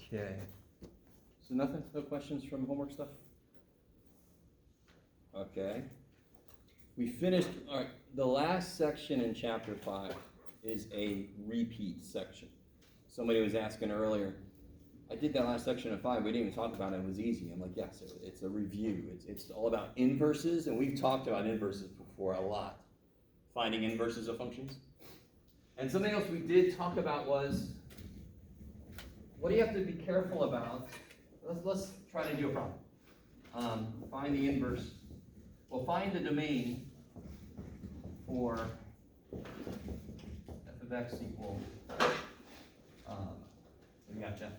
Okay. So nothing? No questions from homework stuff? Okay. We finished, all right, the last section in chapter 5 is a repeat section. Somebody was asking earlier, I did that last section of 5, we didn't even talk about it, it was easy. I'm like, yes, it's a review. It's all about inverses, and we've talked about inverses before a lot. Finding inverses of functions. And something else we did talk about was, what do you have to be careful about? Let's try to do a problem. Find the inverse. Well, find the domain for f of x equals, we got Jeff,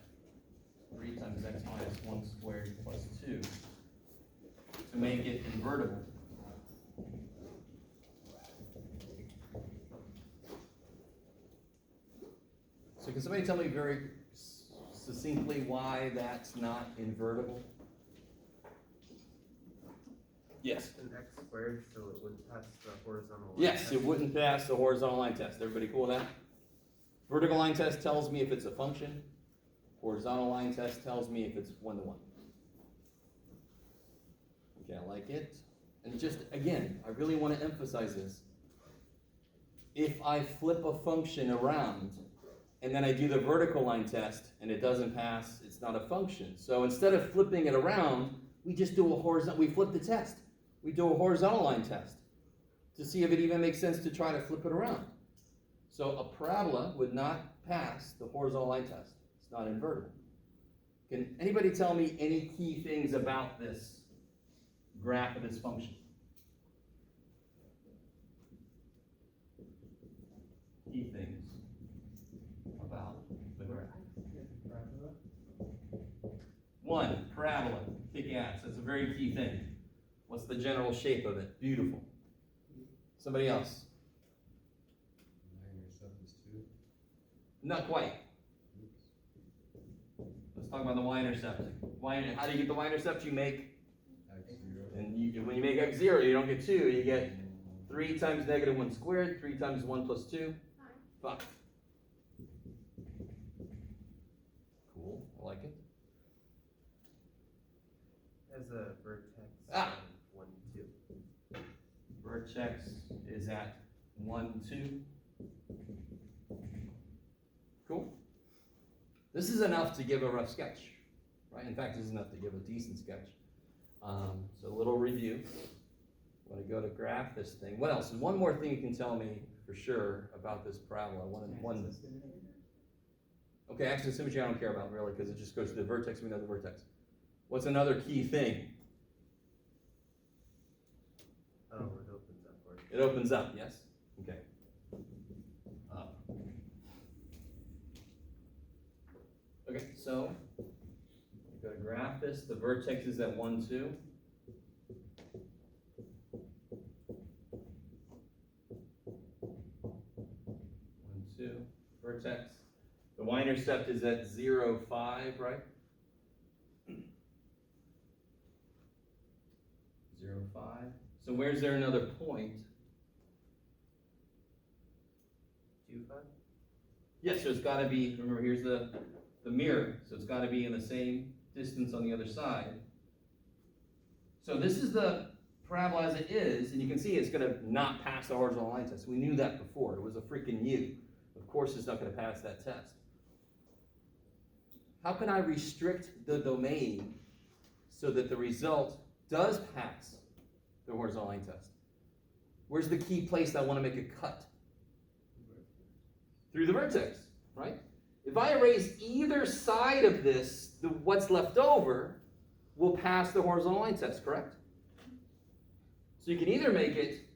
3 times x minus 1 squared plus 2 to make it invertible. So can somebody tell me very succinctly why that's not invertible? Yes. An x squared, so it wouldn't pass the horizontal line. Yes, test. it wouldn't pass the horizontal line test. Everybody cool with that? Vertical line test tells me if it's a function. Horizontal line test tells me if it's one-to-one. Okay, I like it. And just, again, I really want to emphasize this. If I flip a function around, and then I do the vertical line test, and it doesn't pass, it's not a function. So instead of flipping it around, we just do a horizontal, we flip the test. We do a horizontal line test to see if it even makes sense to try to flip it around. So a parabola would not pass the horizontal line test. It's not invertible. Can anybody tell me any key things about this graph of this function? Key things about the graph. 1, parabola. Kick ass. That's a very key thing. What's the general shape of it? Beautiful. Somebody else? Y-intercept is 2. Not quite. Let's talk about the y-intercept. How do you get the y-intercept? You make, X0. and when you make x0, you don't get 2. You get 3 times negative 1 squared. 3 times 1 plus 2. 5. Cool. I like it. As a vertex. Ah. 1, 2. Vertex is at 1, 2. Cool. This is enough to give a rough sketch, right? In fact, this is enough to give a decent sketch. So a little review. I want to go to graph this thing. What else? One more thing you can tell me for sure about this parabola. One. Okay, axis symmetry I don't care about really because it just goes to the vertex. We know the vertex. What's another key thing? Oh, it opens up. It opens up, yes? Okay. Okay, so I'm going to graph this. The vertex is at 1, 2. 1, 2. Vertex. The y-intercept is at 0, 5, right? 0, 5. So where's there another point? 2, 5. Yes, so it's got to be, remember here's the mirror, so it's got to be in the same distance on the other side. So this is the parabola as it is, and you can see it's going to not pass the horizontal line test. We knew that before. It was a freaking U. Of course it's not going to pass that test. How can I restrict the domain so that the result does pass the horizontal line test? Where's the key place I want to make a cut? Through the vertex, right? If I erase either side of this, what's left over will pass the horizontal line test, correct? So you can either make it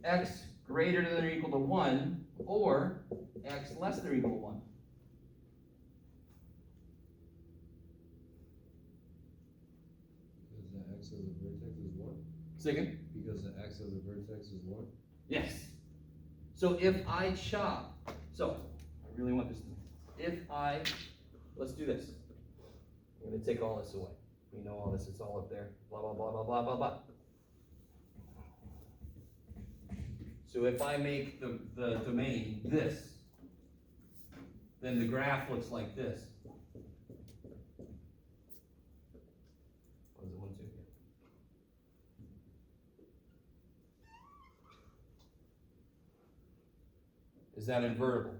x greater than or equal to 1 or x less than or equal to 1. Because the x of the vertex is 1? Say again? Because the x of the vertex is 1? Yes. So if I chop, so I really want this to let's do this. I'm going to take all this away. We know all this, it's all up there. Blah, blah, blah, blah, blah, blah, blah. So if I make the domain this, then the graph looks like this. Is that invertible?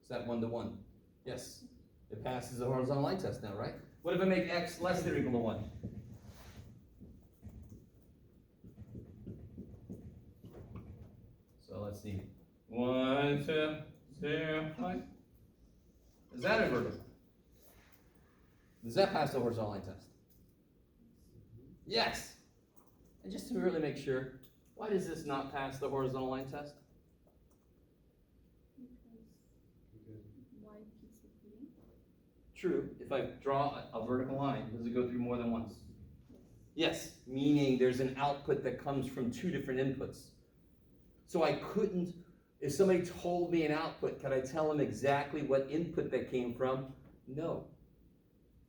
Is that 1 to 1? Yes. It passes the horizontal line test now, right? What if I make x less than or equal to 1? So let's see. 1, 2, 0, 5. Is that invertible? Does that pass the horizontal line test? Yes. And just to really make sure, why does this not pass the horizontal line test? Y keeps repeating. True. If I draw a vertical line, does it go through more than once? Yes, meaning there's an output that comes from two different inputs. So I couldn't, if somebody told me an output, could I tell them exactly what input that came from? No.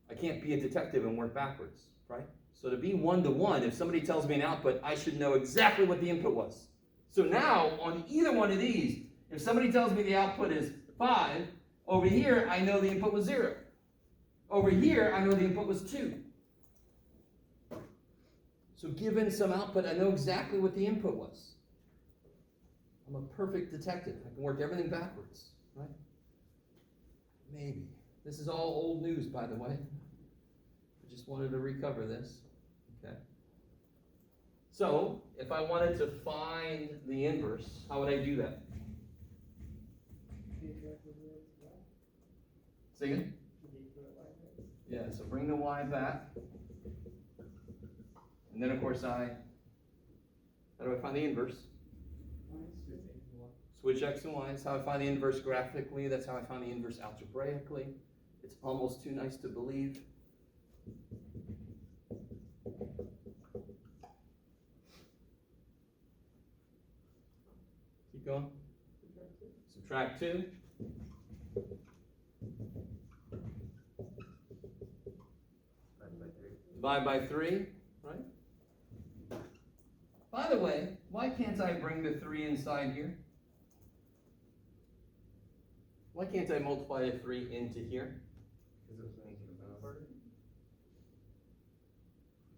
I can't be a detective and work backwards, right? So to be 1 to 1, if somebody tells me an output, I should know exactly what the input was. So now, on either one of these, if somebody tells me the output is 5, over here, I know the input was 0. Over here, I know the input was 2. So given some output, I know exactly what the input was. I'm a perfect detective. I can work everything backwards, right? Maybe. This is all old news, by the way. I just wanted to recover this. Okay. So, if I wanted to find the inverse, how would I do that? Say again? Yeah, so bring the y back. And then, of course, how do I find the inverse? Switch x and y. That's how I find the inverse graphically. That's how I find the inverse algebraically. It's almost too nice to believe. Keep going. Subtract 2. Divide by 3, right? By the way, why can't I bring the 3 inside here? Why can't I multiply the 3 into here? Because it was making a number.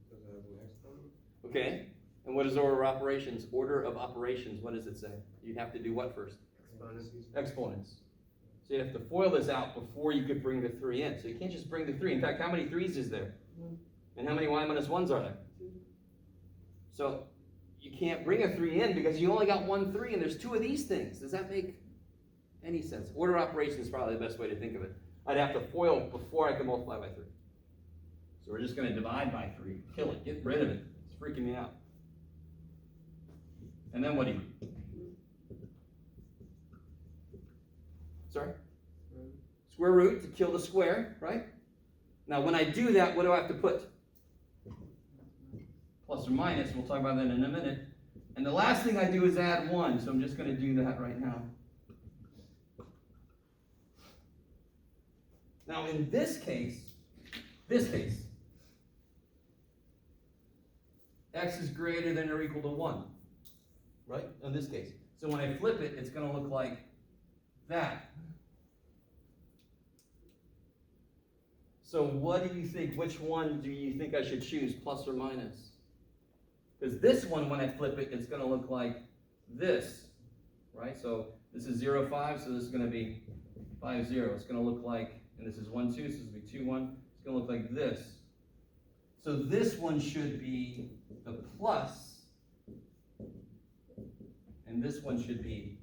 Because it has an exponent? Okay, and what is order of operations? Order of operations, what does it say? You'd have to do what first? Exponents. Exponents. So you have to FOIL this out before you could bring the 3 in. So you can't just bring the 3. In fact, how many 3's is there? And how many y minus 1's are there? So you can't bring a 3 in because you only got 1 3 and there's 2 of these things. Does that make any sense? Order of operations is probably the best way to think of it. I'd have to FOIL before I can multiply by 3. So we're just going to divide by 3. Kill it. Get rid of it. It's freaking me out. And then what do you do? Sorry? Square root to kill the square, right? Now when I do that, what do I have to put? Plus or minus. We'll talk about that in a minute. And the last thing I do is add 1. So I'm just going to do that right now. Now in this case, x is greater than or equal to 1, right? In this case. So when I flip it, it's going to look like that. So what do you think? Which one do you think I should choose, plus or minus? Because this one, when I flip it, it's going to look like this, right? So this is 0, 5, so this is going to be 5, 0. It's going to look like, and this is 1, 2, so this is going to be 2, 1. It's going to look like this. So this one should be the plus, and this one should be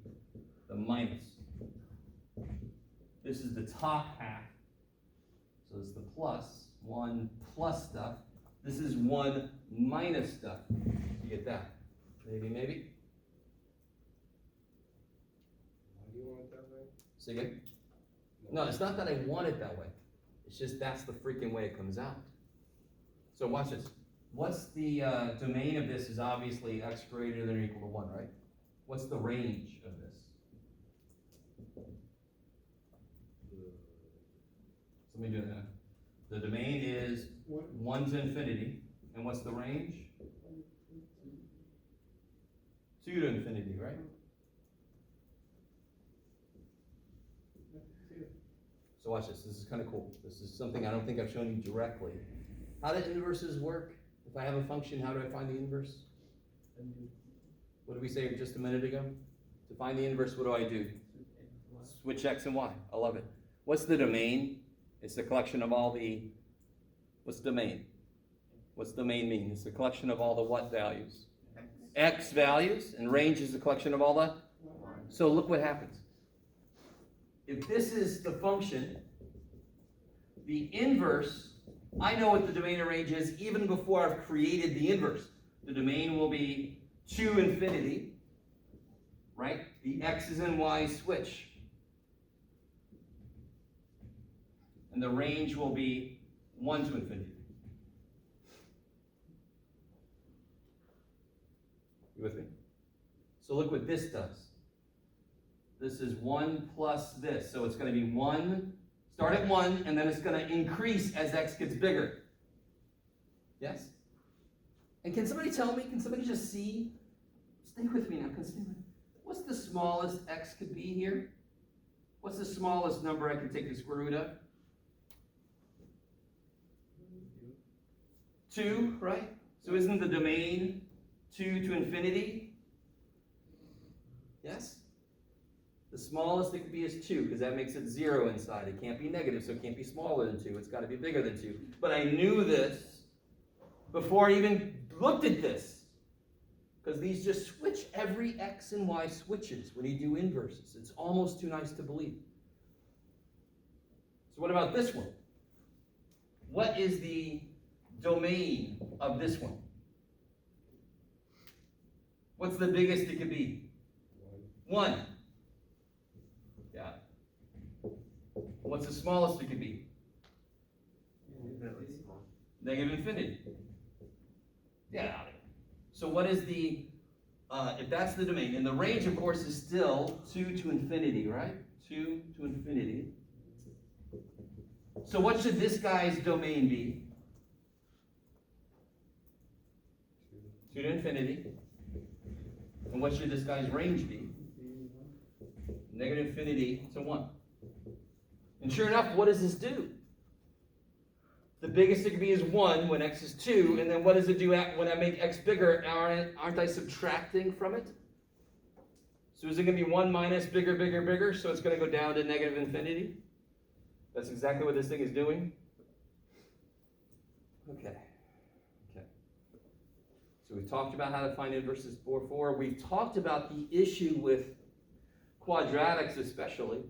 the minus. This is the top half. So it's the plus, 1 plus stuff. This is 1 minus stuff. You get that? Maybe, maybe? Why do you want it that way? Say again? No, it's not that I want it that way. It's just that's the freaking way it comes out. So watch this. What's the domain of this is obviously x greater than or equal to 1, right? What's the range of this? So let me do that. The domain is 1 to infinity. And what's the range? 2 to infinity, right? So watch this. This is kind of cool. This is something I don't think I've shown you directly. How do inverses work? If I have a function, how do I find the inverse? What did we say just a minute ago? To find the inverse, what do? Switch x and y. I love it. What's the domain? It's the collection of all the, what's domain? What's domain mean? It's the collection of all the what values? X values, and range is the collection of all the? So look what happens. If this is the function, the inverse, I know what the domain and range is even before I've created the inverse. The domain will be to infinity, right? The x's and y's switch. And the range will be 1 to infinity. You with me? So look what this does. This is 1 plus this. So it's going to be 1, start at 1, and then it's going to increase as x gets bigger. Yes? And can somebody tell me, can somebody just see? Stay with me now. What's the smallest x could be here? What's the smallest number I can take the square root of? 2, right? So isn't the domain 2 to infinity? Yes? The smallest it could be is 2, because that makes it 0 inside. It can't be negative, so it can't be smaller than 2. It's got to be bigger than 2. But I knew this before I even looked at this, because these just switch. Every x and y switches when you do inverses. It's almost too nice to believe. So what about this one? What is the domain of this one? What's the biggest it could be? 1. Yeah. What's the smallest it could be? Negative infinity. Yeah. So what is the, if that's the domain, and the range, of course, is still 2 to infinity, right? 2 to infinity. So what should this guy's domain be? 2 to infinity. And what should this guy's range be? Negative infinity to 1. And sure enough, what does this do? The biggest it can be is 1 when x is 2, and then what does it do when I make x bigger? Aren't I subtracting from it? So is it going to be 1 minus bigger, bigger, bigger, so it's going to go down to negative infinity? That's exactly what this thing is doing. Okay. So we've talked about how to find inverses for. We've talked about the issue with quadratics especially,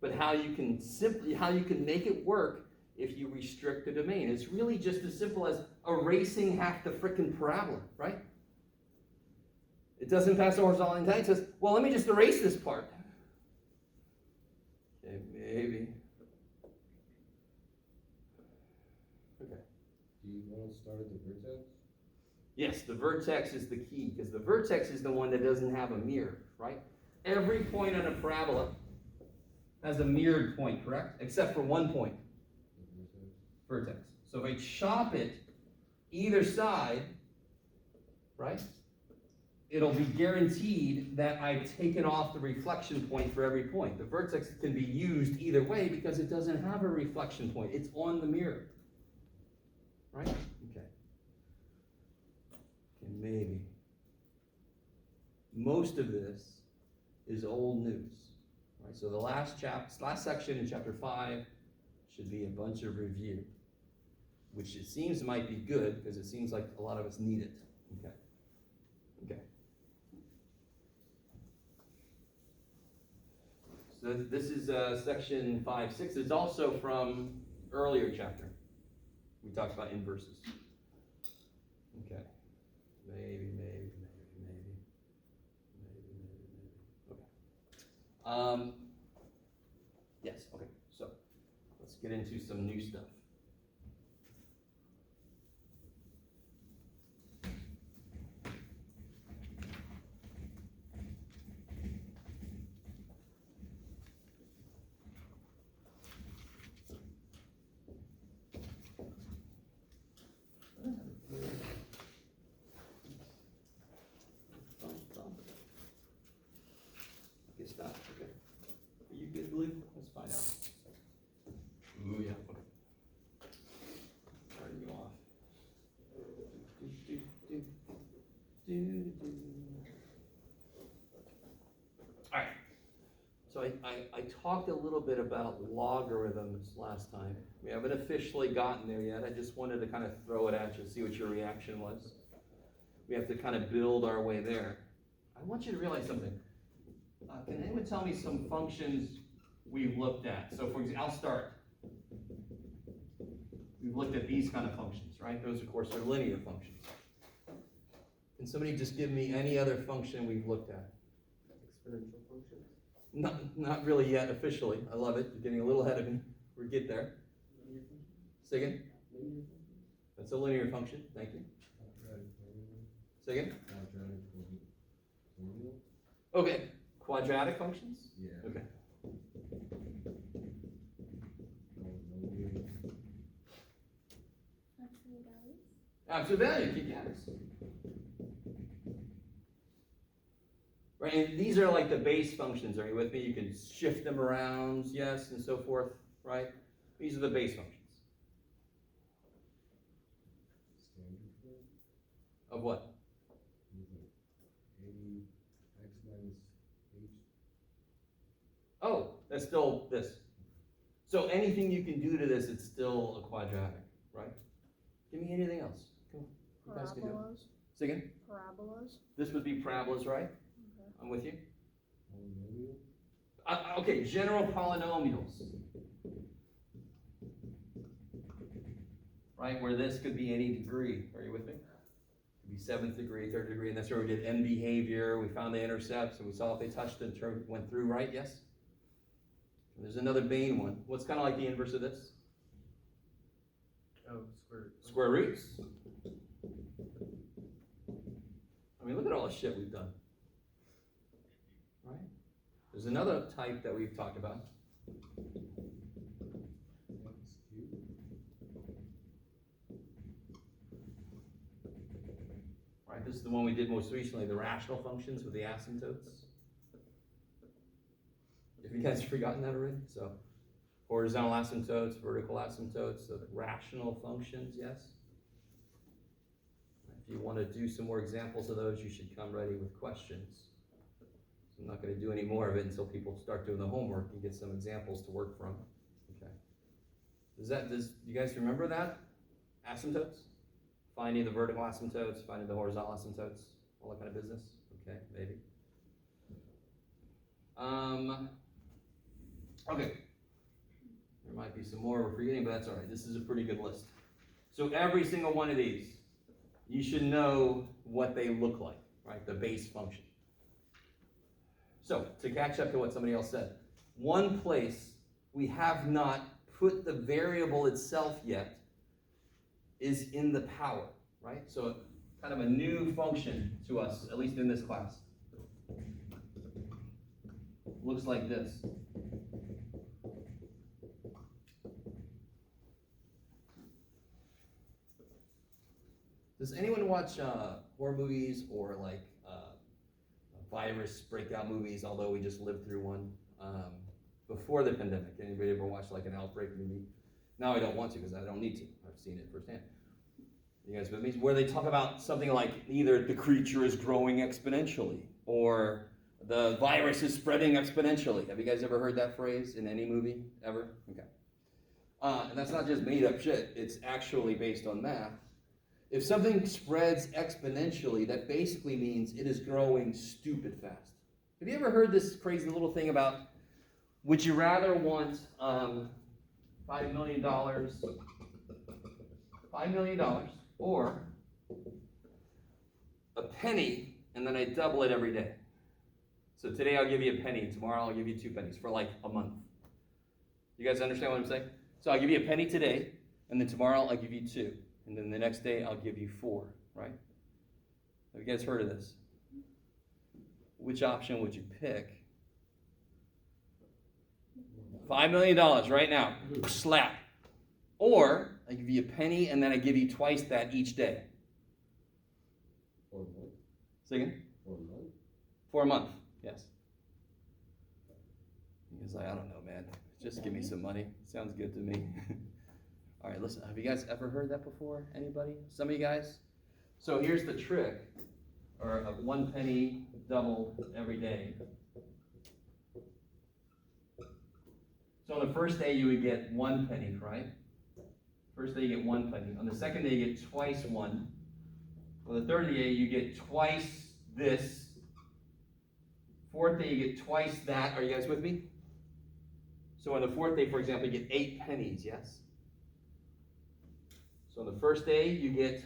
but how you can make it work if you restrict the domain. It's really just as simple as erasing half the frickin' parabola, right? It doesn't pass the horizontal line. It says, well, let me just erase this part. Okay, maybe. Okay. Do you want to start at the vertex? Yes, the vertex is the key, because the vertex is the one that doesn't have a mirror, right? Every point on a parabola has a mirrored point, correct? Except for one point. Vertex. So if I chop it either side, right, it'll be guaranteed that I've taken off the reflection point for every point. The vertex can be used either way because it doesn't have a reflection point. It's on the mirror. Right? Okay. Maybe. Most of this is old news. Right? So the last section in chapter 5 should be a bunch of review, which it seems might be good because it seems like a lot of us need it. Okay. So this is section 5.6. It's also from earlier chapter. We talked about inverses. Okay. Maybe. Okay. Yes. Okay. So let's get into some new stuff. Stop. Okay. Are you good, Blue? Let's find out. Ooh, yeah. Okay. talked a little bit about logarithms last time. We haven't officially gotten there yet. I just wanted to kind of throw it at you, see what your reaction was. We have to kind of build our way there. I want you to realize something. Can anyone tell me some functions we've looked at? So for example, I'll start. We've looked at these kind of functions, right? Those, of course, are linear functions. Can somebody just give me any other function we've looked at? Exponential functions. Not really yet officially. I love it. You're getting a little ahead of me. We'll get there. Linear function. Say again? Linear function. That's a linear function. Thank you. Quadratic formula. Say again? Quadratic formula. Okay. Quadratic functions? Yeah. Okay. Polynomial. Absolute values. Absolute value. Keep yes. Right, and these are like the base functions. Are you with me? You can shift them around, yes, and so forth, right? These are the base functions. Standard form. Of what? A x minus h. Oh, that's still this. So anything you can do to this, it's still a quadratic, right? Give me anything else. Come on. You guys can do it. Parabolas. Say again? Parabolas. This would be parabolas, right? Okay. I'm with you. Polynomial. Okay, general polynomials. Right, where this could be any degree. Are you with me? Could be 7th degree, 3rd degree, and that's where we did end behavior. We found the intercepts, and we saw if they touched the term went through, right? Yes? And there's another Bain one. What's kind of like the inverse of this? Oh, square root. Square roots. I mean, look at all the shit we've done. Right? There's another type that we've talked about. X cubed. Right, this is the one we did most recently, the rational functions with the asymptotes. If you guys have forgotten that already, so horizontal asymptotes, vertical asymptotes, so the rational functions, yes? If you want to do some more examples of those, you should come ready with questions. So I'm not going to do any more of it until people start doing the homework and get some examples to work from. Okay. Does you guys remember that? Asymptotes? Finding the vertical asymptotes, finding the horizontal asymptotes, all that kind of business? Okay, maybe. Okay. There might be some more we're forgetting, but that's all right. This is a pretty good list. So every single one of these, you should know what they look like, right? The base function. So, to catch up to what somebody else said, one place we have not put the variable itself yet is in the power, right? So, kind of a new function to us, at least in this class. Looks like this. Does anyone watch horror movies or like virus breakout movies, although we just lived through one before the pandemic? Anybody ever watch like an outbreak movie? Now I don't want to because I don't need to. I've seen it firsthand. You guys with me? Where they talk about something like either the creature is growing exponentially or the virus is spreading exponentially. Have you guys ever heard that phrase in any movie ever? Okay. And that's not just made up shit. It's actually based on math. If something spreads exponentially, that basically means it is growing stupid fast. Have you ever heard this crazy little thing about, would you rather want $5 million or a penny and then I double it every day? So today I'll give you a penny, tomorrow I'll give you 2 pennies for like a month. You guys understand what I'm saying? So I'll give you a penny today, and then tomorrow I'll give you 2. And then the next day, I'll give you 4, right? Have you guys heard of this? Which option would you pick? $5 million right now. Slap. Or, I give you a penny, and then I give you twice that each day. For a month. Say again? For a month. For a month, yes. He's like, I don't know, man. Just give me some money. Sounds good to me. All right, listen, have you guys ever heard that before? Anybody? Some of you guys? So here's the trick, or a 1 penny double every day. So on the first day, you would get 1 penny, right? First day, you get 1 penny. On the second day, you get twice 1. On the third day, you get twice this. Fourth day, you get twice that. Are you guys with me? So on the fourth day, for example, you get 8 pennies, yes? So on the first day, you get,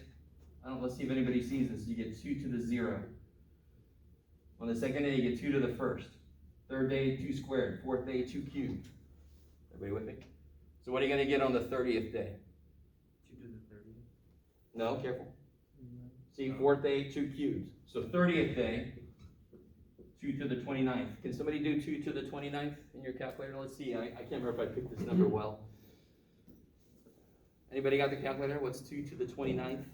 let's see if anybody sees this, you get 2 to the 0. On the second day, you get 2 to the first. Third day, 2 squared. Fourth day, 2 cubed. Everybody with me? So what are you going to get on the 30th day? 2 to the 30th. No, careful. See, fourth day, 2 cubed. So 30th day, 2 to the 29th. Can somebody do 2 to the 29th in your calculator? Let's see. I can't remember if I picked this number well. Anybody got the calculator? What's 2 to the 29th?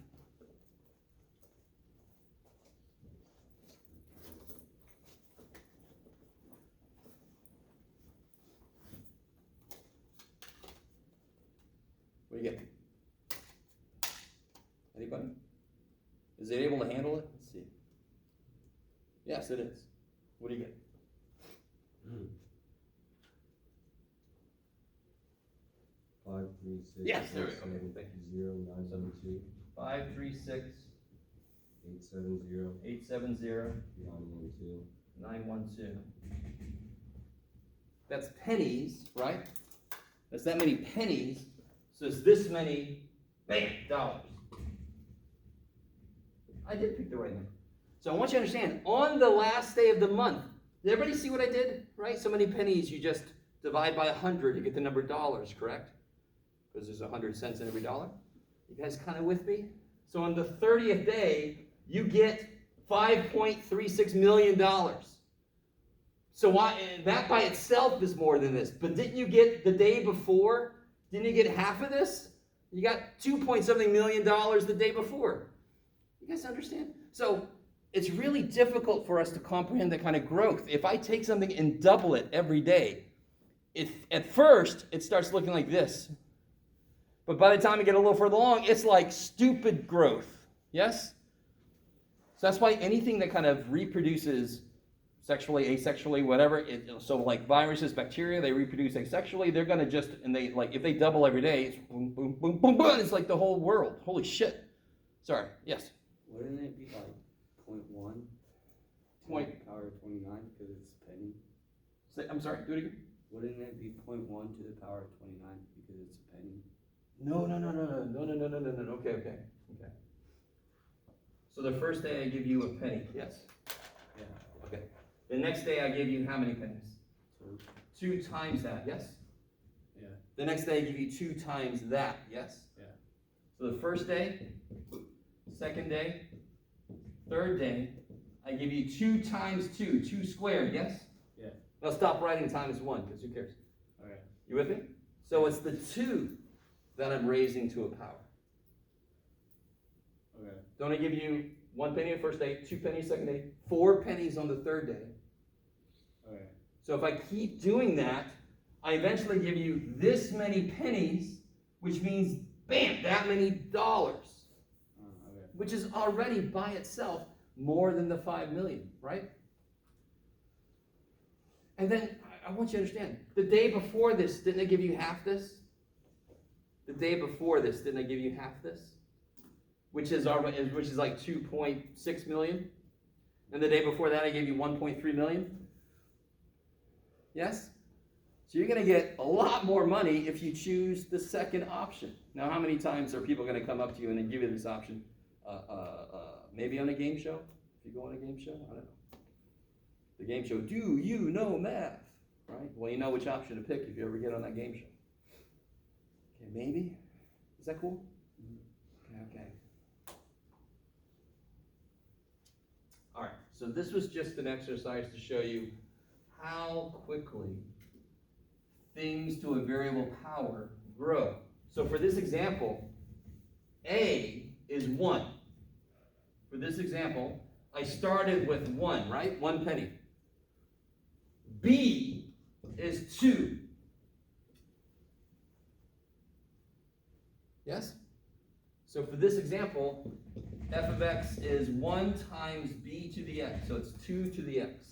What do you get? Anybody? Is it able to handle it? Let's see. Yes, it is. What do you get? 5, 3, 6. Yes, there we go. 7, Thank 0, 9, 7, 2. 5, 3, 6, 8, 7, 0. 8, 7, 0, 9, 1, 2. 9, 1, 2. That's pennies, right? That's that many pennies. So it's this many, bam, dollars. I did pick the right number. So I want you to understand, on the last day of the month, did everybody see what I did? Right? So many pennies, you just divide by 100 to get the number dollars, correct? Because there's 100 cents in every dollar. You guys kind of with me? So on the 30th day, you get $5.36 million. So that by itself is more than this. But didn't you get the day before? Didn't you get half of this? You got $2.something million the day before. You guys understand? So it's really difficult for us to comprehend that kind of growth. If I take something and double it every day, at first it starts looking like this. But by the time you get a little further along, it's like stupid growth. Yes? So that's why anything that kind of reproduces sexually, asexually, whatever, so like viruses, bacteria, they reproduce asexually, they're going to just, and they, like, if they double every day, it's boom, boom, boom, boom, boom, it's like the whole world. Holy shit. Sorry, yes? Wouldn't it be like 0.1? Point. Power of 29 because it's penny. I'm sorry, do it again. Wouldn't it be 0.1 to the power of 29 because it's a penny? No. Okay. So the first day I give you a penny, yes? Yeah. Okay. The next day I give you how many pennies? 2. 2 times that, yes? Yeah. The next day I give you 2 times that, yes? Yeah. So the first day, second day, third day, I give you 2 times 2, 2 squared, yes? Yeah. Now stop writing times 1, because who cares? Okay. You with me? So it's the 2 that I'm raising to a power. Okay. Don't I give you 1 penny the first day, 2 pennies second day, 4 pennies on the third day? Okay. So if I keep doing that, I eventually give you this many pennies, which means, bam, that many dollars. Okay. Which is already by itself more than the 5 million, right? And then I want you to understand, the day before this, didn't I give you half this? The day before this, didn't I give you half this? Which is like 2.6 million. And the day before that, I gave you 1.3 million. Yes? So you're going to get a lot more money if you choose the second option. Now, how many times are people going to come up to you and then give you this option? Maybe on a game show? If you go on a game show? I don't know. The game show, do you know math? Right? Well, you know which option to pick if you ever get on that game show. Okay, maybe? Is that cool? Okay. All right, so this was just an exercise to show you how quickly things to a variable power grow. So for this example, A is 1. For this example, I started with 1, right? 1 penny. B is 2. Yes? So for this example, f of x is 1 times b to the x. So it's 2 to the x.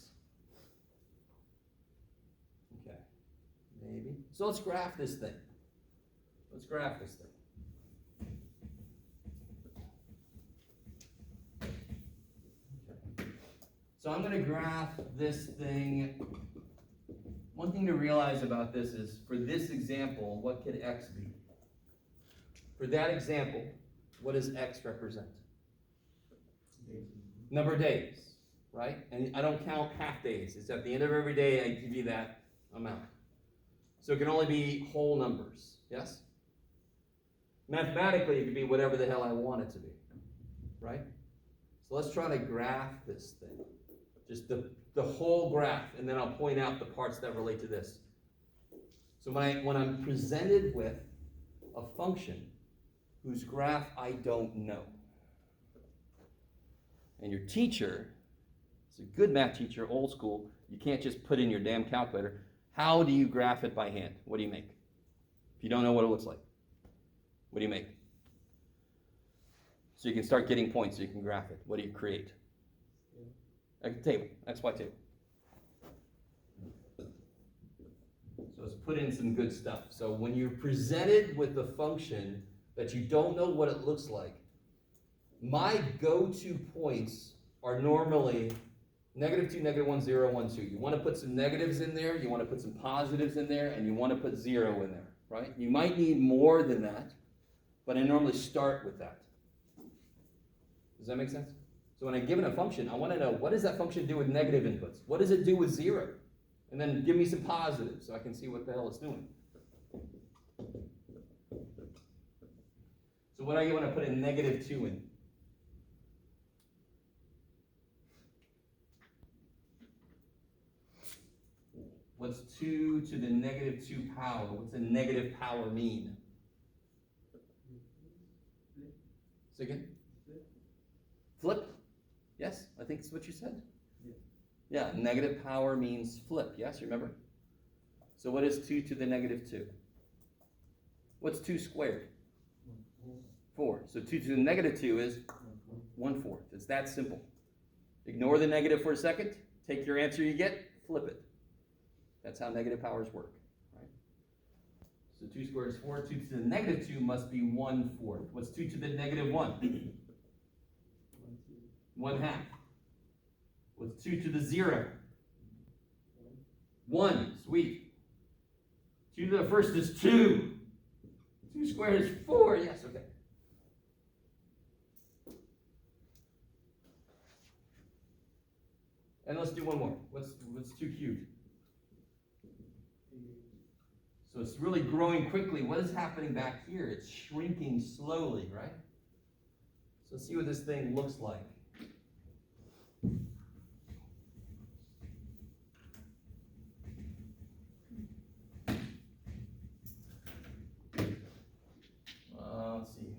Okay. maybe. So let's graph this thing. Let's graph this thing. Okay. So I'm going to graph this thing. One thing to realize about this is, for this example, what could x be? For that example, what does x represent? Number of days, right? And I don't count half days. It's at the end of every day I give you that amount. So it can only be whole numbers, yes? Mathematically, it could be whatever the hell I want it to be, right? So let's try to graph this thing. Just the whole graph, and then I'll point out the parts that relate to this. So when I'm presented with a function whose graph I don't know, and your teacher is a good math teacher, old school, you can't just put in your damn calculator. How do you graph it by hand? What do you make? If you don't know what it looks like, what do you make? So you can start getting points so you can graph it. What do you create? A table, XY table. So let's put in some good stuff. So when you're presented with a function that you don't know what it looks like, my go-to points are normally -2, -1, 0, 1, 2. You want to put some negatives in there, you want to put some positives in there, and you want to put 0 in there, right? You might need more than that, but I normally start with that. Does that make sense? So when I'm given a function, I want to know, what does that function do with negative inputs? What does it do with 0? And then give me some positives so I can see what the hell it's doing. So what do I get when I put a -2 in? What's 2 to the -2 power? What's a negative power mean? Say again? Flip? Yes, I think that's what you said. Yeah, negative power means flip. Yes, you remember? So what is 2 to the -2? What's 2 squared? 4. So 2 to the -2 is 1/4. It's that simple. Ignore the negative for a second. Take your answer you get, flip it. That's how negative powers work. Right? So 2 squared is 4. 2 to the -2 must be 1/4. What's 2 to the -1? 1/2. What's 2 to the 0? 1. Sweet. 2 to the first is 2. 2 squared is 4. Yes, okay. And let's do one more. What's 2 cubed? So it's really growing quickly. What is happening back here? It's shrinking slowly, right? So let's see what this thing looks like. Let's see.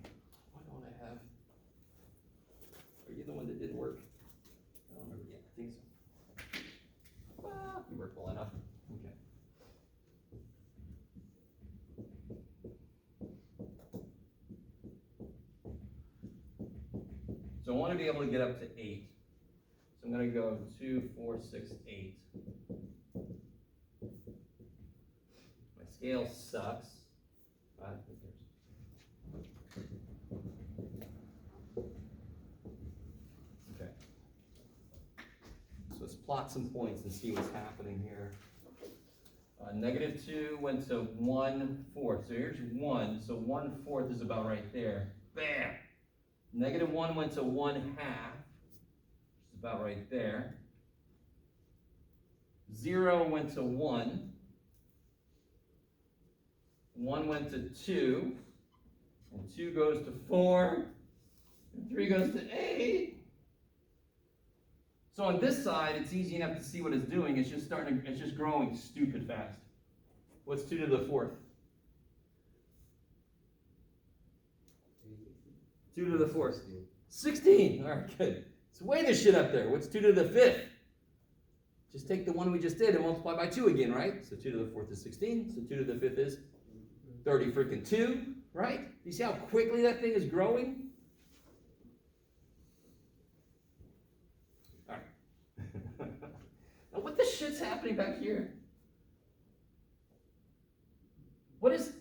Why don't I have? Are you the one that didn't work? I don't remember. Yeah, I think so. Well, you worked well enough. Okay. So I want to be able to get up to 8. So I'm going to go 2, 4, 6, 8. My scale sucks. Okay. So let's plot some points and see what's happening here. -2 went to 1/4. So here's 1. So 1/4 is about right there. Bam! -1 went to 1/2. Which is about right there. 0 went to 1. 1 went to 2. And 2 goes to 4. And 3 goes to 8. So on this side, it's easy enough to see what it's doing. It's just growing stupid fast. What's 2 to the 4th? 2 to the 4th. 16. All right, good. So weigh this shit up there. What's 2 to the 5th? Just take the one we just did and multiply by 2 again, right? So 2 to the 4th is 16. So 2 to the 5th is 30 freaking 2, right? Do you see how quickly that thing is growing? All right. Now what the shit's happening back here? What if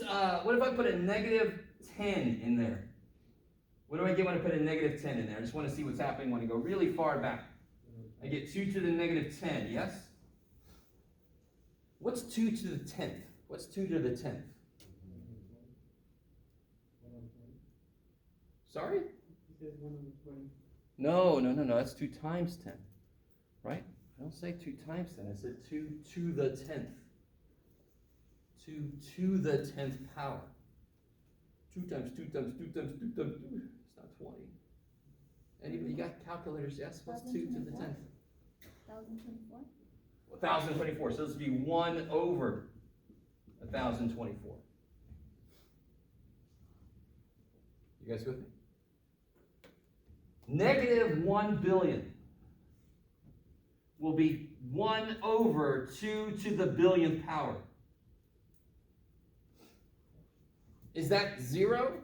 I put a negative 10 in there? What do I get when I put a negative 10 in there? I just want to see what's happening when I go really far back. I get 2 to the negative 10, yes? What's 2 to the 10th? What's 2 to the 10th? Sorry? No, that's 2 times 10. Right? I don't say 2 times 10. I said 2 to the 10th. 2 to the 10th power. 2 times 2 times 2 times 2 times 2. It's not 20. Anybody got calculators? Yes? What's 2 to the 10th? 1024. 1,024. So this would be 1 over 1,024. You guys with me? Negative 1 billion will be 1 over 2 to the billionth power. Is that 0?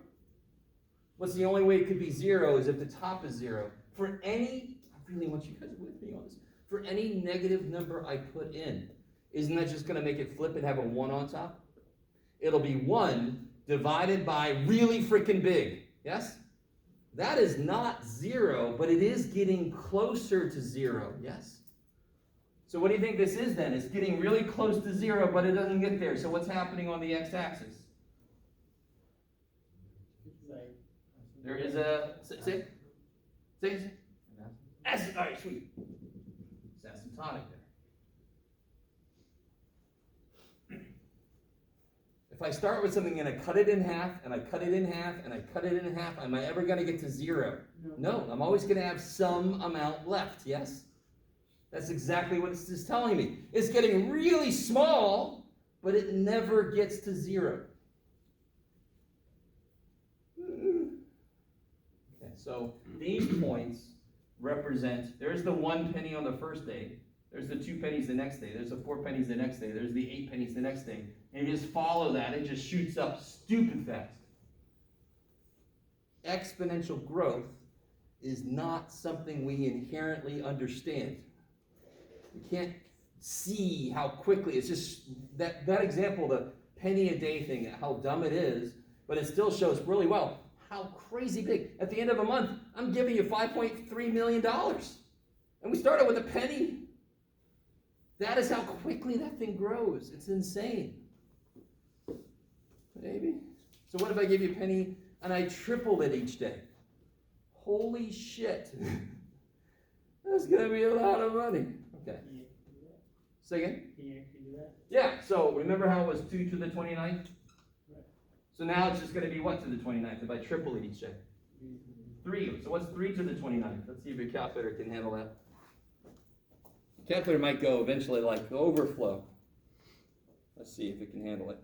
What's the only way it could be 0 is if the top is 0. For any, I really want you guys with me on this. For any negative number I put in, isn't that just going to make it flip and have a 1 on top? It'll be 1 divided by really freaking big. Yes? That is not 0, but it is getting closer to 0. Yes? So what do you think this is then? It's getting really close to 0, but it doesn't get there. So what's happening on the x-axis? There is a, say, all right, sweet. It's asymptotic there. If I start with something and I cut it in half, and I cut it in half, and I cut it in half, am I ever going to get to 0? No, I'm always going to have some amount left, yes? That's exactly what this is telling me. It's getting really small, but it never gets to 0. Okay, so these points represent, there's the 1 penny on the first day, there's the 2 pennies the next day, there's the 4 pennies the next day, there's the 8 pennies the next day, and you just follow that, it just shoots up stupid fast. Exponential growth is not something we inherently understand. We can't see how quickly, it's just, that example, the penny a day thing, how dumb it is, but it still shows really well how crazy big. At the end of a month, I'm giving you $5.3 million. And we started with a penny. That is how quickly that thing grows. It's insane. Maybe. So what if I give you a penny and I tripled it each day? Holy shit. That's going to be a lot of money. Okay. Say again? Can you actually do that? Yeah, so remember how it was 2 to the 29th? Right. So now it's just going to be what to the 29th if I triple it each day? 3. So what's 3 to the 29th? Let's see if your calculator can handle that. Calculator might go eventually like overflow. Let's see if it can handle it.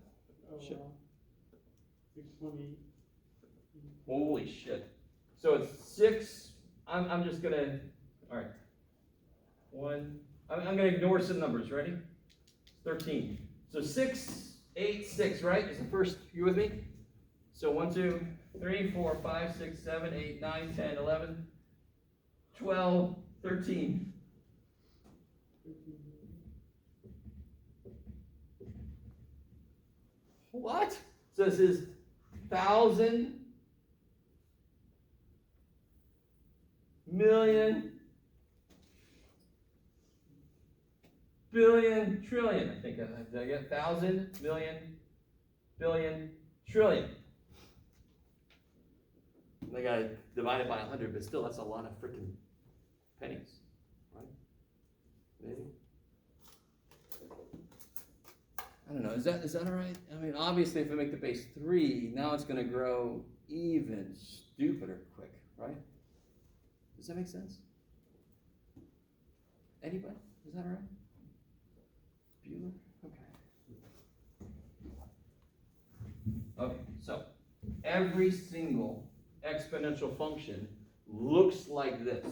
Oh, Shit. wow. 620. Holy shit. So it's 6. I'm just going to, all right. 1. I'm going to ignore some numbers. Ready? 13. So 6, 8, 6, right? Is the first. You with me? So 1, 2, 3, 4, 5, 6, 7, 8, 9, 10, 11, 12, 13. What? So this is 1,000, million, billion, trillion. I think did I get 1,000, million, billion, trillion. I got to divide it by 100, but still, that's a lot of freaking pennies, right? Maybe. I don't know. Is that all right? I mean, obviously, if we make the base 3, now it's going to grow even stupider quick, right? Does that make sense? Anybody? Is that all right? Bueller? Okay. Okay, so every single exponential function looks like this.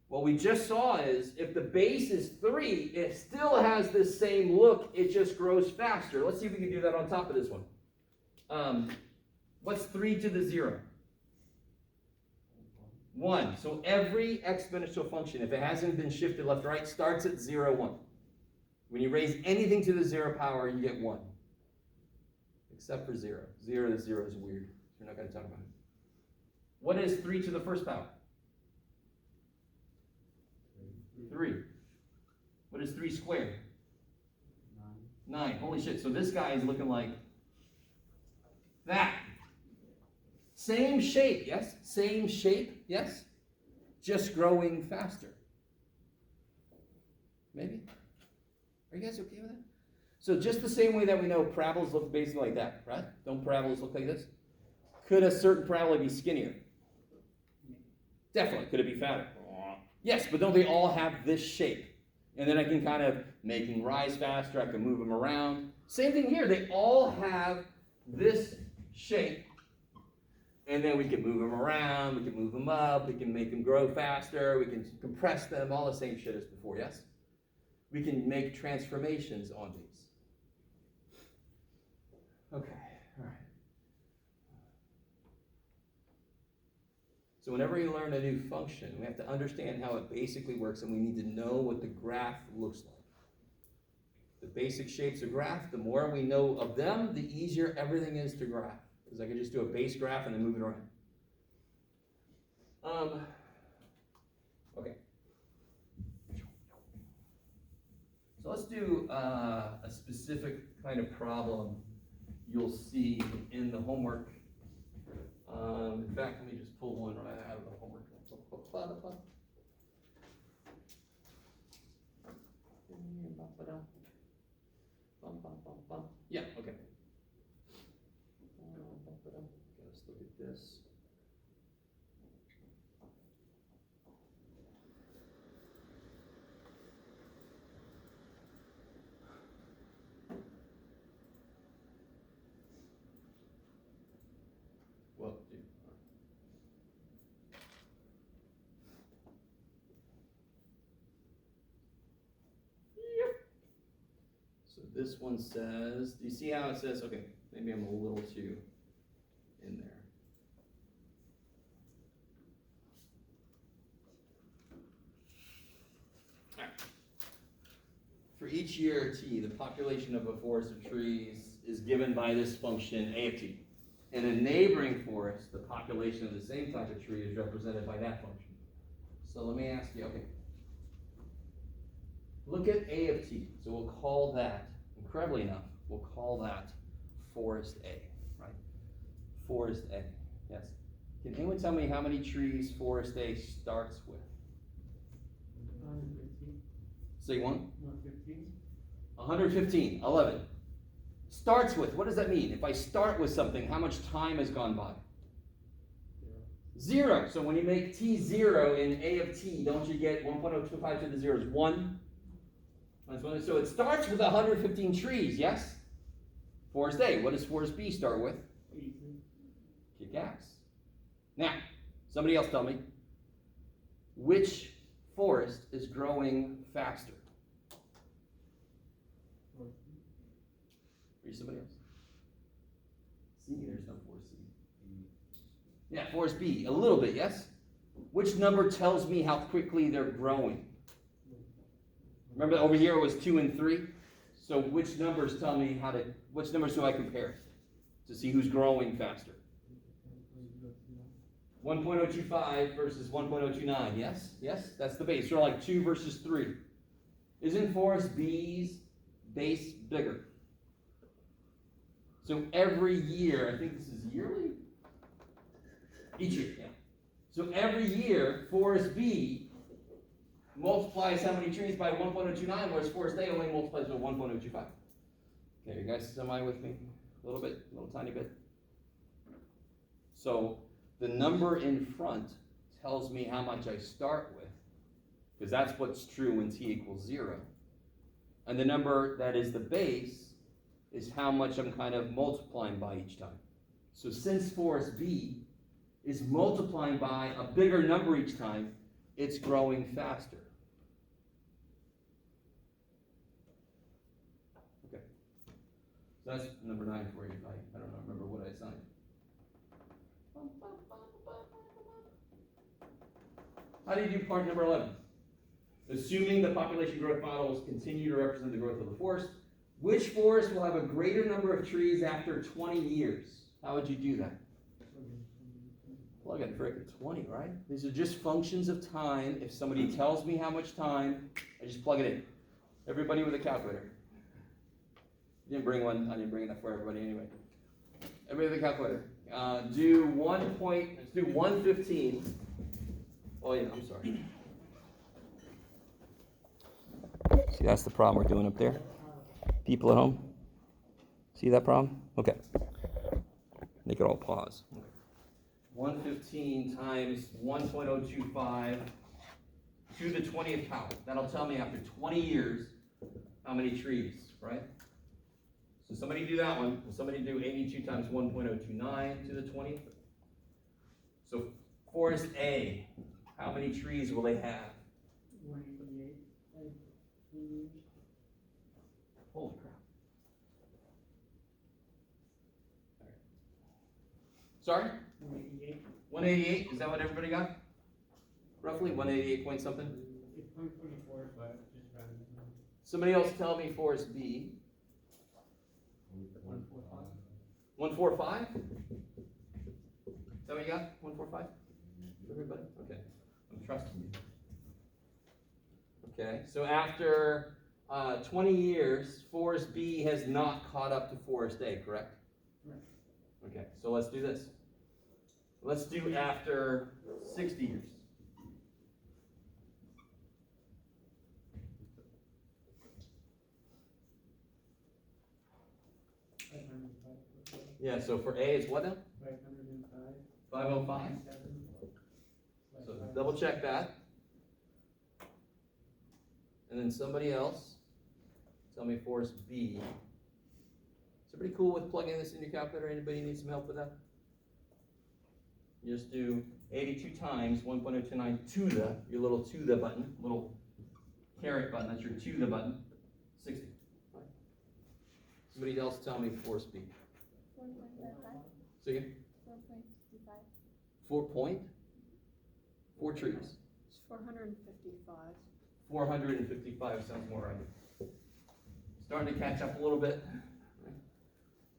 What we just saw is if the base is 3, it still has this same look, it just grows faster. Let's see if we can do that on top of this one. What's 3 to the 0? 1. So every exponential function, if it hasn't been shifted left or right, starts at 0, 1. When you raise anything to the 0 power, you get 1. except for 0. 0 to 0 is weird. We're not going to talk about it. What is 3 to the first power? 3. What is 3 squared? 9. Holy shit. So this guy is looking like that. Same shape, yes? Same shape, yes? Just growing faster. Maybe? Are you guys okay with that? So just the same way that we know parabolas look basically like that, right? Don't parabolas look like this? Could a certain parabola be skinnier? Definitely. Could it be fatter? Yes, but don't they all have this shape? And then I can kind of make them rise faster. I can move them around. Same thing here. They all have this shape. And then we can move them around. We can move them up. We can make them grow faster. We can compress them. All the same shit as before, yes? We can make transformations on these. Okay, all right. So whenever you learn a new function, we have to understand how it basically works, and we need to know what the graph looks like. The basic shapes of graph, the more we know of them, the easier everything is to graph. Because I can just do a base graph and then move it around. Okay. So let's do a specific kind of problem you'll see in the homework. In fact, let me just pull one right out of the homework. Yeah, okay. Let's look at this. Well, dude. Yep. So this one says, do you see how it says, okay, maybe I'm a little too in there. All right. For each year t, the population of a forest of trees is given by this function a of t. In a neighboring forest, the population of the same type of tree is represented by that function. So let me ask you, okay, look at a of t. So we'll call that, incredibly enough, we'll call that forest A, right? Forest A, yes. Can anyone tell me how many trees forest A starts with? 115. Say one? 115. 115, 11. Starts with, what does that mean? If I start with something, how much time has gone by? 0. So when you make t 0 in a of t, don't you get 1.025 to the 0 is 1? So it starts with 115 trees, yes? Forest A. What does forest B start with? 80. Kick ass. Now, somebody else tell me, which forest is growing faster? Or somebody else? C, there's no forest C. Yeah, forest B, a little bit, yes? Which number tells me how quickly they're growing? Remember over here it was 2 and 3? So which numbers tell me which numbers do I compare to see who's growing faster? 1.025 versus 1.029, yes? Yes, that's the base. So like 2 versus 3. Isn't forest B's base bigger? So every year, I think this is yearly? Each year, yeah. So every year, forest B multiplies how many trees by 1.029, whereas forest A only multiplies by 1.025. Okay, you guys semi with me? A little bit, a little tiny bit. So the number in front tells me how much I start with, because that's what's true when t equals 0. And the number that is the base is how much I'm kind of multiplying by each time. So since forest B is multiplying by a bigger number each time, it's growing faster. Okay. So that's number 9 for you. I don't remember what I assigned. How do you do part number 11? Assuming the population growth models continue to represent the growth of the forest, Which forest will have a greater number of trees after 20 years? How would you do that? Plug in frickin' 20, right? These are just functions of time. If somebody tells me how much time, I just plug it in. Everybody with a calculator. You didn't bring one. I didn't bring enough for everybody anyway. Everybody with a calculator. Let's do 115. Oh yeah, I'm sorry. See, that's the problem we're doing up there. People at home? See that problem? Okay. Make it all pause. Okay. 115 times 1.025 to the 20th power. That'll tell me after 20 years how many trees, right? So somebody do that one. Will somebody do 82 times 1.029 to the 20th? So forest A, how many trees will they have? 188. Holy crap. Sorry? 188. 188, is that what everybody got? Roughly 188 point something? It's 124, but just rounding. Somebody else tell me forest B. 145. 145? Is that what you got? 145? Everybody? Okay. I'm trusting you. Okay, so after 20 years, forest B has not caught up to forest A, correct? Right. Okay, so let's do this. Let's do after 60 years. Yeah, so for A, it's what now? 505. 505? So double check that. And then somebody else, tell me forest B. Is everybody cool with plugging this in your calculator? Anybody need some help with that? You just do 82 times 1.029 to the, your little to the button, little caret button, that's your to the button, 60. Right. Somebody else tell me forest B. 4.55. So again, 4.55. 4 point? 4 trees. It's 455. 455 sounds more right. Starting to catch up a little bit.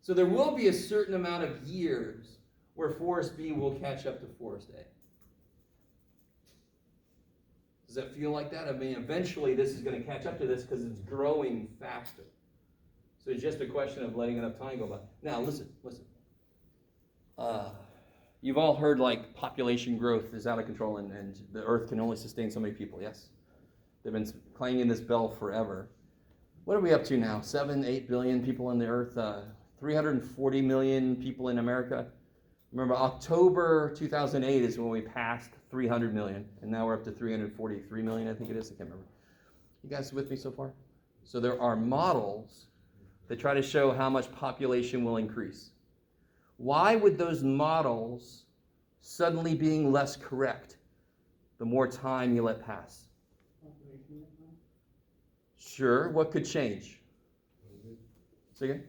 So there will be a certain amount of years where forest B will catch up to forest A. Does that feel like that? I mean, eventually this is going to catch up to this because it's growing faster. So it's just a question of letting enough time go by. Now listen. You've all heard like population growth is out of control and the earth can only sustain so many people, yes? They've been clanging this bell forever. What are we up to now? 7, 8 billion people on the earth, 340 million people in America. Remember, October 2008 is when we passed 300 million, and now we're up to 343 million, I think it is. I can't remember. You guys with me so far? So there are models that try to show how much population will increase. Why would those models suddenly being less correct the more time you let pass? Sure, what could change? Say again?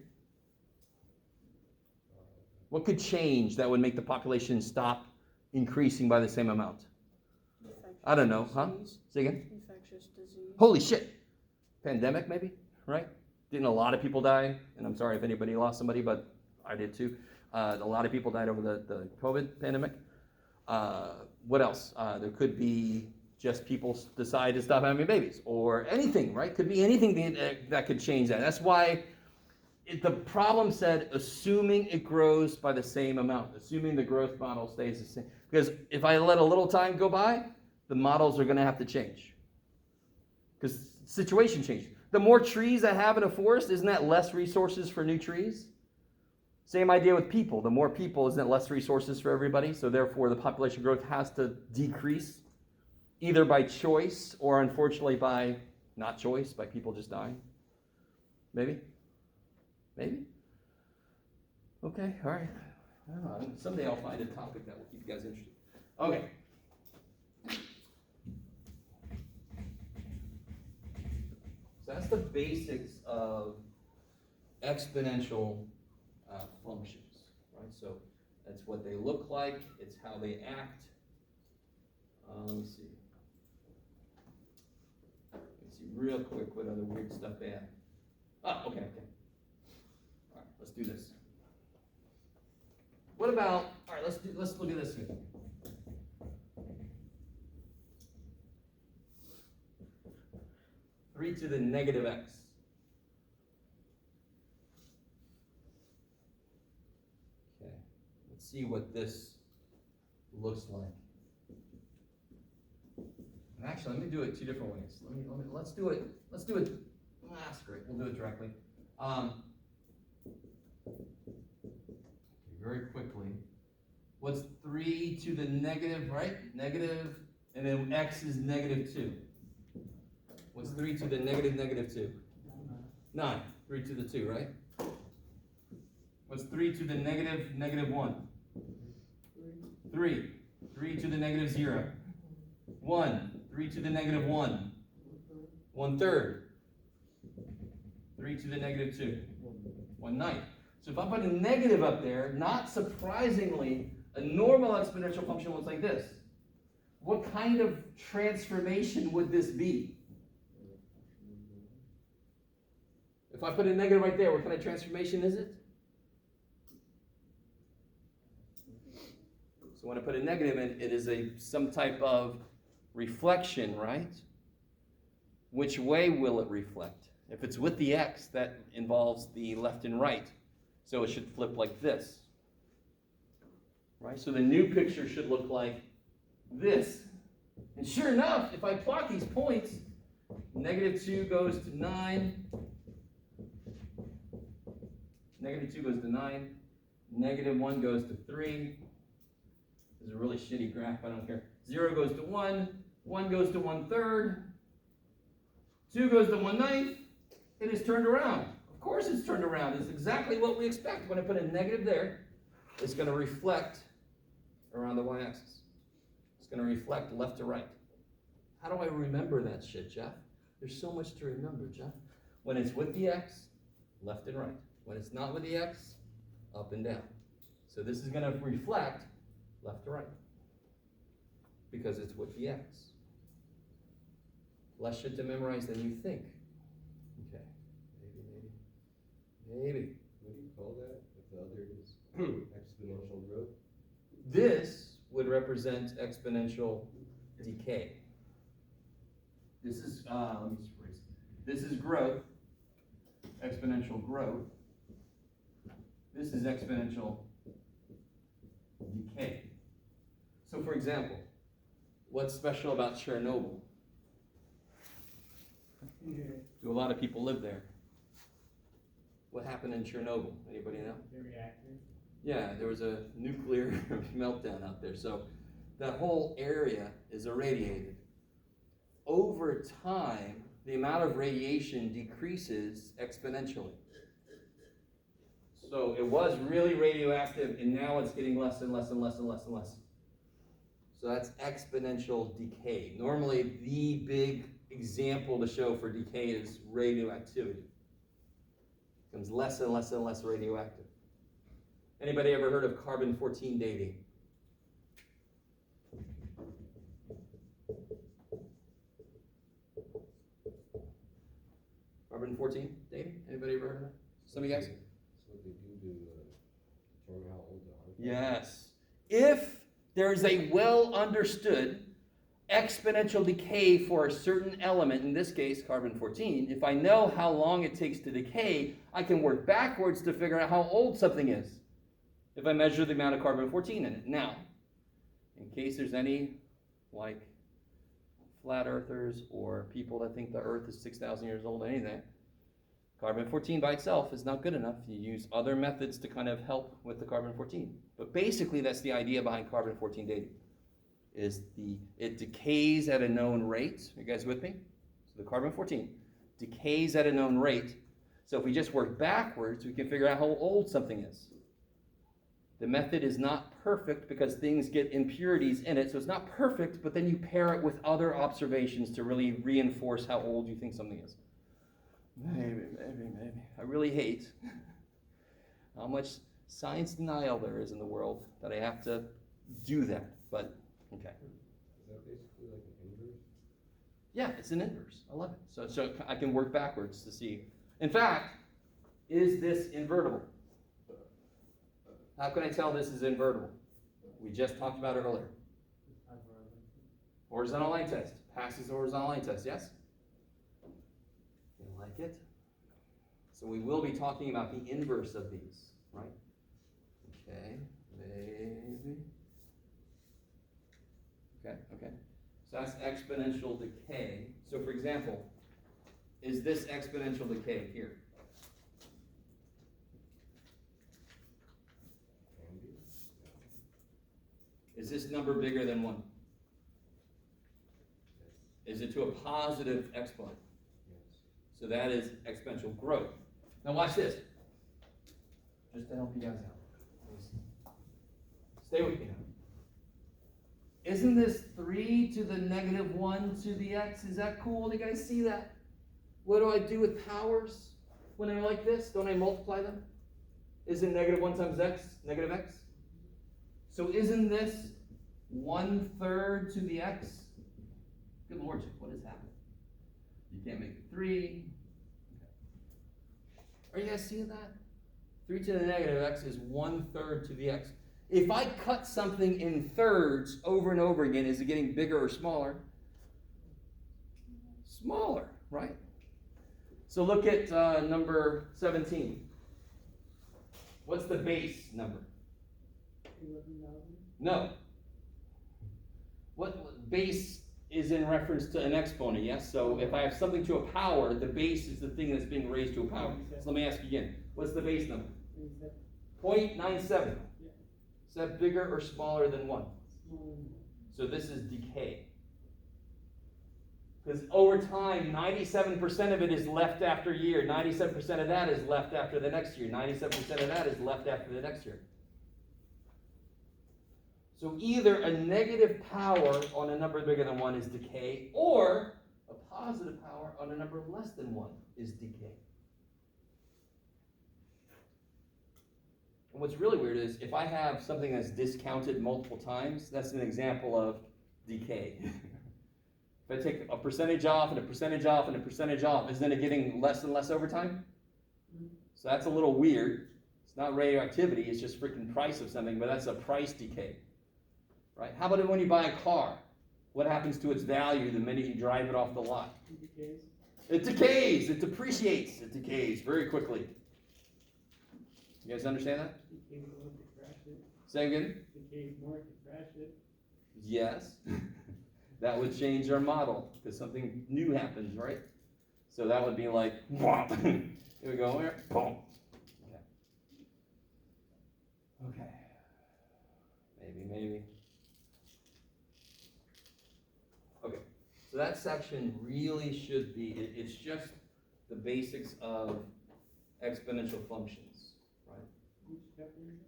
What could change that would make the population stop increasing by the same amount? I don't know, huh? Say again? Infectious disease. Holy shit! Pandemic, maybe, right? Didn't a lot of people die? And I'm sorry if anybody lost somebody, but I did too. A lot of people died over the COVID pandemic. What else? There could be just people decide to stop having babies or anything, right? Could be anything that could change that. That's why the problem said assuming it grows by the same amount, assuming the growth model stays the same. Because if I let a little time go by, the models are going to have to change. Because situation changes. The more trees I have in a forest, isn't that less resources for new trees? Same idea with people. The more people, isn't it less resources for everybody? So therefore, the population growth has to decrease, either by choice or unfortunately by not choice, by people just dying. Maybe? Maybe? Okay, all right. I don't know. Someday I'll find a topic that will keep you guys interested. Okay. So that's the basics of exponential functions, right? So that's what they look like. It's how they act. Let me see. Real quick what other weird stuff they have. Oh, okay. All right, let's do this. What about, all right, let's look at this here. Three to the negative x. Okay, let's see what this looks like. And actually, let me do it two different ways. Let's do it. Screw it. We'll do it directly. Very quickly. What's 3 to the negative, right? Negative, and then x is -2. What's 3 to the -2? 9. 3 to the 2, right? What's 3 to the -1? 3. 3 to the -0. 1. 3 to the -1. 1/3. 3 to the -2. 1/9. So if I put a negative up there, not surprisingly, a normal exponential function looks like this. What kind of transformation would this be? If I put a negative right there, what kind of transformation is it? So when I put a negative in, it is some type of reflection, right? Which way will it reflect? If it's with the x, that involves the left and right. So it should flip like this. Right? So the new picture should look like this. And sure enough, if I plot these points, -2 goes to 9. -2 goes to 9. -1 goes to 3. This is a really shitty graph, I don't care. 0 goes to 1. 1 goes to 1/3. 2 goes to 1/9. It is turned around. Of course it's turned around. It's exactly what we expect. When I put a negative there, it's going to reflect around the y-axis. It's going to reflect left to right. How do I remember that shit, Jeff? There's so much to remember, Jeff. When it's with the x, left and right. When it's not with the x, up and down. So this is going to reflect left to right because it's with the x. Less shit to memorize than you think. Okay, maybe. What do you call that if the other is exponential growth? This would represent exponential decay. This is, let me just erase it. This is growth, exponential growth. This is exponential decay. So for example, what's special about Chernobyl? Do a lot of people live there? What happened in Chernobyl? Anybody know? The reactor. Yeah, there was a nuclear meltdown out there. So that whole area is irradiated. Over time, the amount of radiation decreases exponentially. So it was really radioactive, and now it's getting less and less and less and less and less. So that's exponential decay. Normally, the big example to show for decay is radioactivity. It becomes less and less and less radioactive. Anybody ever heard of carbon-14 dating? Carbon-14 dating? Anybody ever heard of that? Some of you guys? That's what they do to determine how old they are. Yes. If there is a well understood exponential decay for a certain element, in this case carbon-14, if I know how long it takes to decay, I can work backwards to figure out how old something is if I measure the amount of carbon-14 in it. Now, in case there's any like flat earthers or people that think the earth is 6,000 years old, anything, carbon-14 by itself is not good enough. You use other methods to kind of help with the carbon-14. But basically that's the idea behind carbon-14 dating. It decays at a known rate. Are you guys with me? So the carbon-14 decays at a known rate. So if we just work backwards, we can figure out how old something is. The method is not perfect because things get impurities in it. So it's not perfect, but then you pair it with other observations to really reinforce how old you think something is. Maybe. I really hate how much science denial there is in the world that I have to do that. But okay. Is that basically like an inverse? Yeah, it's an inverse. I love it. So I can work backwards to see. In fact, is this invertible? How can I tell this is invertible? We just talked about it earlier. Horizontal line test. Passes the horizontal line test, yes? You like it? So we will be talking about the inverse of these, right? Okay, maybe. Okay. So that's exponential decay. So for example, is this exponential decay here? Is this number bigger than 1? Is it to a positive exponent? So that is exponential growth. Now watch this. Just to help you guys out. Stay with me now. Isn't this 3 to the negative 1 to the x? Is that cool? Do you guys see that? What do I do with powers when they're like this? Don't I multiply them? Isn't negative 1 times x negative x? So isn't this 1/3 to the x? Good Lord, what is happening? You can't make it 3. Okay. Are you guys seeing that? 3 to the negative x is 1/3 to the x. If I cut something in thirds over and over again, is it getting bigger or smaller? Smaller, right? So look at number 17. What's the base number? 11,000. No. What base is in reference to an exponent, yes? So if I have something to a power, the base is the thing that's being raised to a power. So let me ask you again. What's the base number? 0.97. Is that bigger or smaller than 1? So this is decay. Because over time, 97% of it is left after year. 97% of that is left after the next year. 97% of that is left after the next year. So either a negative power on a number bigger than 1 is decay, or a positive power on a number less than 1 is decay. And what's really weird is if I have something that's discounted multiple times, that's an example of decay. If I take a percentage off and a percentage off and a percentage off, isn't it getting less and less over time? So that's a little weird. It's not radioactivity, it's just freaking price of something, but that's a price decay. Right? How about when you buy a car? What happens to its value the minute you drive it off the lot? It decays. It decays, it depreciates, it decays very quickly. You guys understand that? Decays more to crash it. Say again? Decays more to crash it. Yes. That would change our model because something new happens, right? So that would be like, whomp. Here we go, where? Boom. Okay. Maybe. Okay. So that section really should be, it's just the basics of exponential functions, right? Which chapter is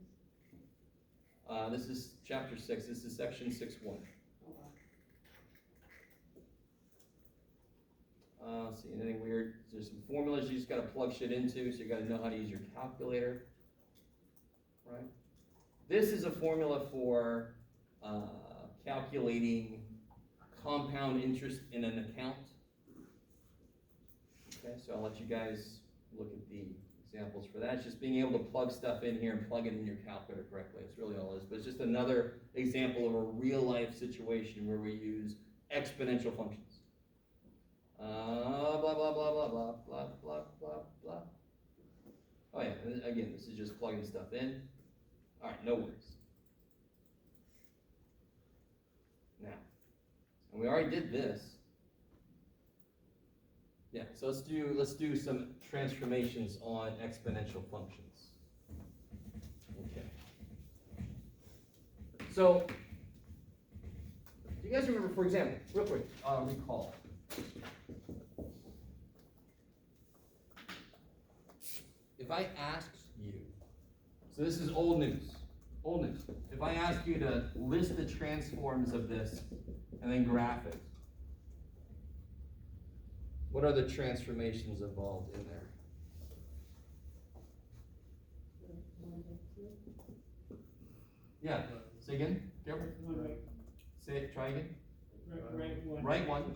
this? This is chapter 6. This is section 6.1. Oh, wow. Let's see, anything weird? There's some formulas you just got to plug shit into, so you got to know how to use your calculator, right? This is a formula for calculating compound interest in an account. Okay, so I'll let you guys look at the examples for that. It's just being able to plug stuff in here and plug it in your calculator correctly. That's really all it is. But it's just another example of a real-life situation where we use exponential functions. Blah, blah, blah, blah, blah, blah, blah, blah, blah. Oh yeah, and again, this is just plugging stuff in. All right, no worries. Now, and we already did this. Yeah, so let's do some transformations on exponential functions. Okay. So, do you guys remember, for example, real quick, recall. If I asked you, so this is old news. If I ask you to list the transforms of this and then graph it, what are the transformations involved in there? Yeah, say again, careful. Right. Say it, try again. Right one. Right one.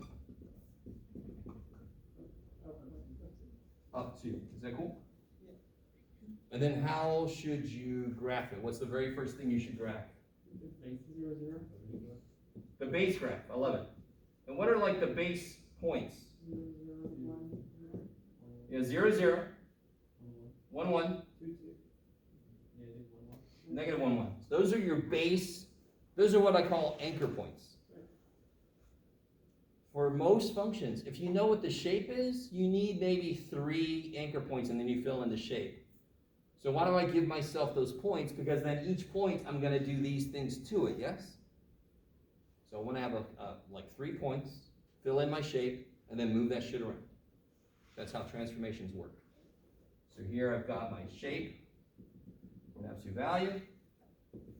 up 2. Is that cool? And then how should you graph it? What's the very first thing you should graph? The base 0, 0. The base graph, I love it. And what are like the base points? 0, 0, 1, 0. Yeah, 0, 0, 1, 1, 2, 2. Negative 1, 1. negative 1, 1. So those are your base, those are what I call anchor points. For most functions, if you know what the shape is, you need maybe 3 anchor points and then you fill in the shape. So why do I give myself those points? Because then each point I'm going to do these things to it, yes? So I want to have like 3 points, fill in my shape, and then move that shit around. That's how transformations work. So here I've got my shape, an absolute value,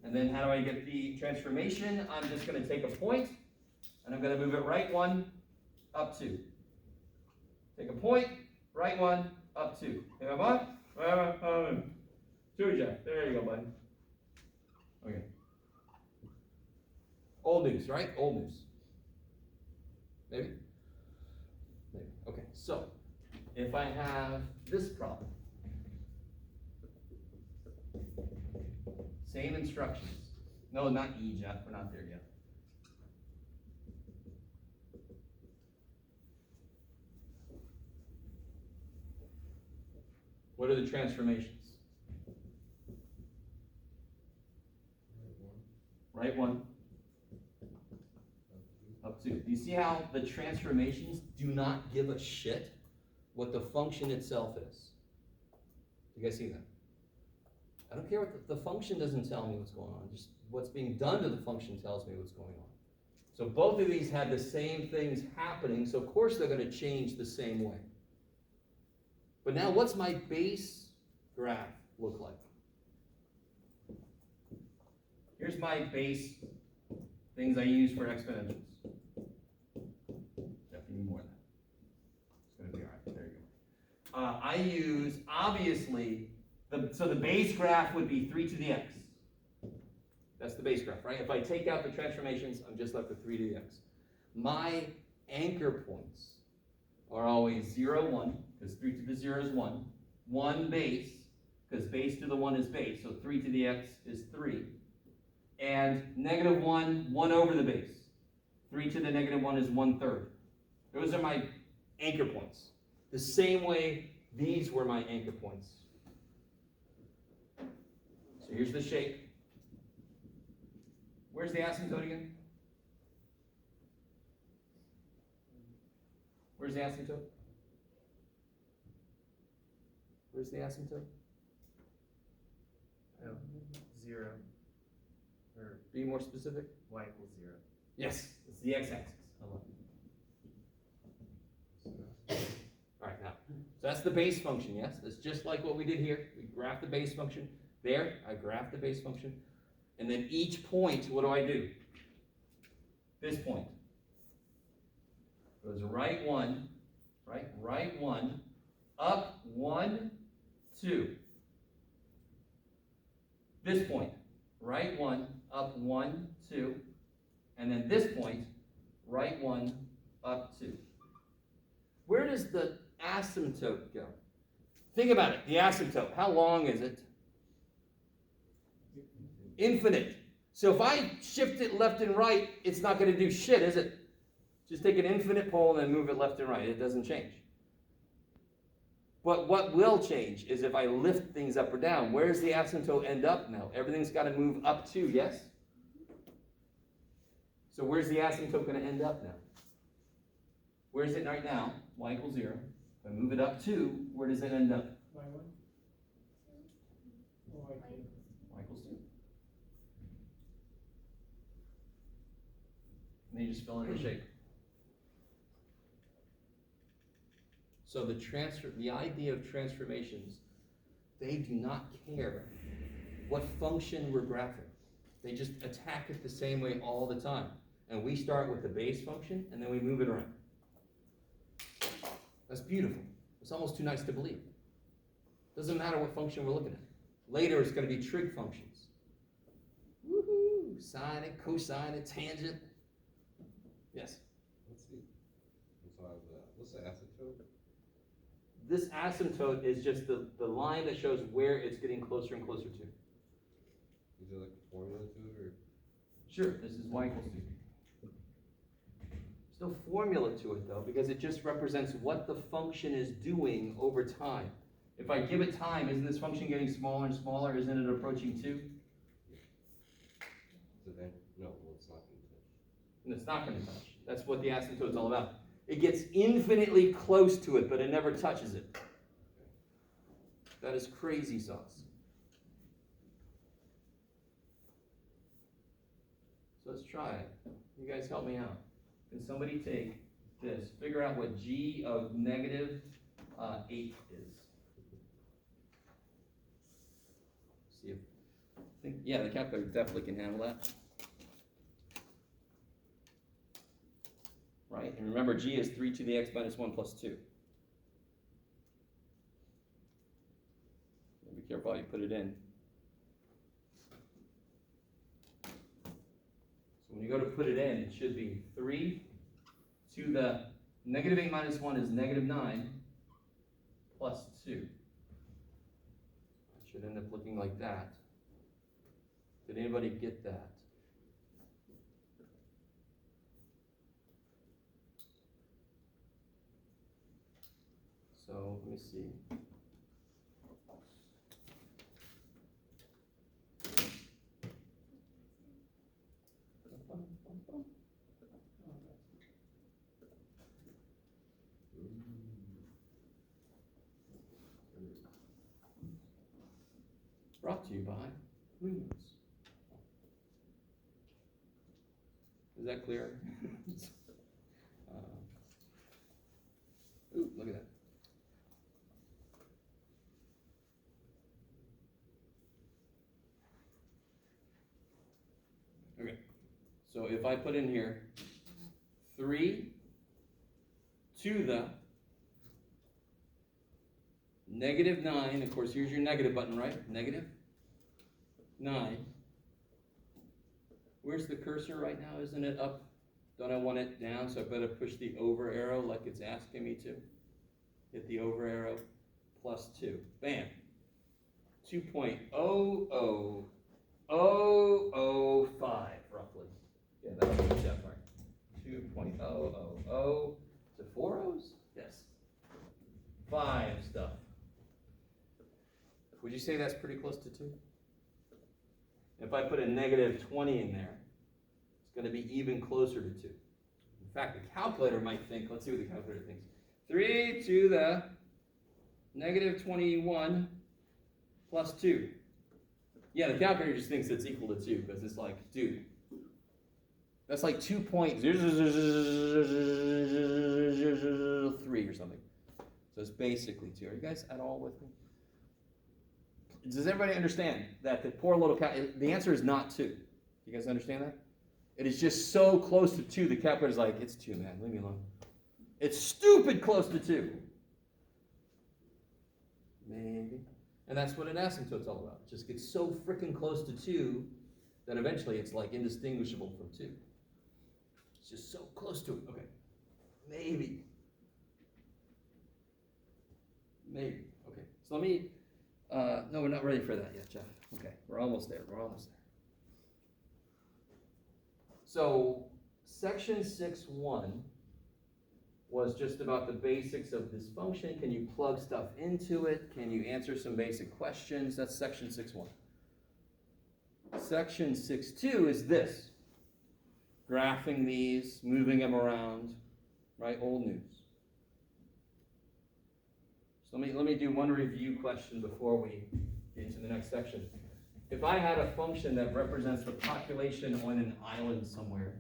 and then how do I get the transformation? I'm just going to take a point, and I'm going to move it right 1, up 2. Take a point, right 1, up 2. Take a point, 2, Jeff. There you go, buddy. Okay. Old news, right? Old news. Maybe? Maybe. Okay, so if I have this problem, same instructions. No, not E, Jeff. We're not there yet. What are the transformations? Right 1. Up 2. Do you see how the transformations do not give a shit what the function itself is? You guys see that? I don't care what the function doesn't tell me what's going on. Just what's being done to the function tells me what's going on. So both of these had the same things happening, so of course they're going to change the same way. But now what's my base graph look like? Here's my base things I use for exponentials. Definitely more than that. It's going to be all right. There you go. I use, obviously, so the base graph would be 3 to the x. That's the base graph, right? If I take out the transformations, I'm just left with 3 to the x. My anchor points are always 0, 1, because 3 to the 0 is 1. 1 base, because base to the 1 is base, so 3 to the x is 3. And negative 1, 1 over the base. 3 to the negative 1 is 1/3. Those are my anchor points. The same way these were my anchor points. So here's the shape. Where's the asymptote again? Where's the asymptote? Where's the asymptote? Oh, 0. Or Be more specific. y equals 0. Yes, it's the x-axis. I love it. All right, now, so that's the base function, yes? It's just like what we did here. We graph the base function. There, I graph the base function. And then each point, what do? This point goes right 1, right 1, up 1, 2. This point, right 1, up 1, 2. And then this point, right 1, up 2. Where does the asymptote go? Think about it, the asymptote. How long is it? Infinite. So if I shift it left and right, it's not going to do shit, is it? Just take an infinite pole and then move it left and right. It doesn't change. But what will change is if I lift things up or down. Where does the asymptote end up now? Everything's got to move up 2, yes? So where's the asymptote going to end up now? Where is it right now? Y equals 0. If I move it up 2, where does it end up? Y1? Or Y2? Y equals 2. And then you just fill in the shape. So the idea of transformations, they do not care what function we're graphing. They just attack it the same way all the time. And we start with the base function, and then we move it around. That's beautiful. It's almost too nice to believe. Doesn't matter what function we're looking at. Later, it's going to be trig functions. Woohoo! Sine it, cosine it, tangent. Yes? What's the asymptote? this asymptote is just the line that shows where it's getting closer and closer to. Is there like a formula to it, or? Sure, this is y equals 2. There's no formula to it though, because it just represents what the function is doing over time. If I give it time, isn't this function getting smaller and smaller? Isn't it approaching 2? So then, no, well, it's not gonna touch. And it's not going to touch. That's what the asymptote's all about. It gets infinitely close to it, but it never touches it. That is crazy sauce. So let's try it. You guys help me out. Can somebody take this, figure out what g of negative 8 is? See if, yeah, the calculator definitely can handle that. Right? And remember, g is 3 to the x minus 1 plus 2. Be careful how you put it in. So when you go to put it in, it should be 3 to the negative 8 minus 1 is negative 9 plus 2. It should end up looking like that. Did anybody get that? So let me see. Brought to you by who knows? Is that clear? Ooh, look at that. Okay, so if I put in here 3 to the negative 9, of course, here's your negative button, right? Negative 9. Where's the cursor right now? Isn't it up? Don't I want it down? So I better push the over arrow like it's asking me to. Hit the over arrow, plus 2. Bam. 2.00005, roughly. Yeah, that's the step mark. 2.000. Is it 4 O's? Yes. 5 stuff. Would you say that's pretty close to 2? If I put a negative 20 in there, it's going to be even closer to 2. In fact, the calculator might think, let's see what the calculator thinks. 3 to the negative 21 plus 2. Yeah, the calculator just thinks it's equal to 2 because it's like, dude, that's like 2.003 or something. So it's basically 2. Are you guys at all with me? Does everybody understand that the poor little the answer is not 2? You guys understand that? It is just so close to 2, the calculator's like, it's 2, man, leave me alone. It's stupid close to 2. Maybe. And that's what an asymptote's all about. It just gets so freaking close to 2 that eventually it's like indistinguishable from 2. It's just so close to it. Okay. Maybe. Maybe. Okay. So let me, no, we're not ready for that yet, Jeff. Okay. We're almost there. We're almost there. So section 6.1 was just about the basics of this function. Can you plug stuff into it? Can you answer some basic questions? That's section 6.1. Section 6.2 is this. Graphing these, moving them around, right? Old news. So let me do one review question before we get into the next section. If I had a function that represents the population on an island somewhere,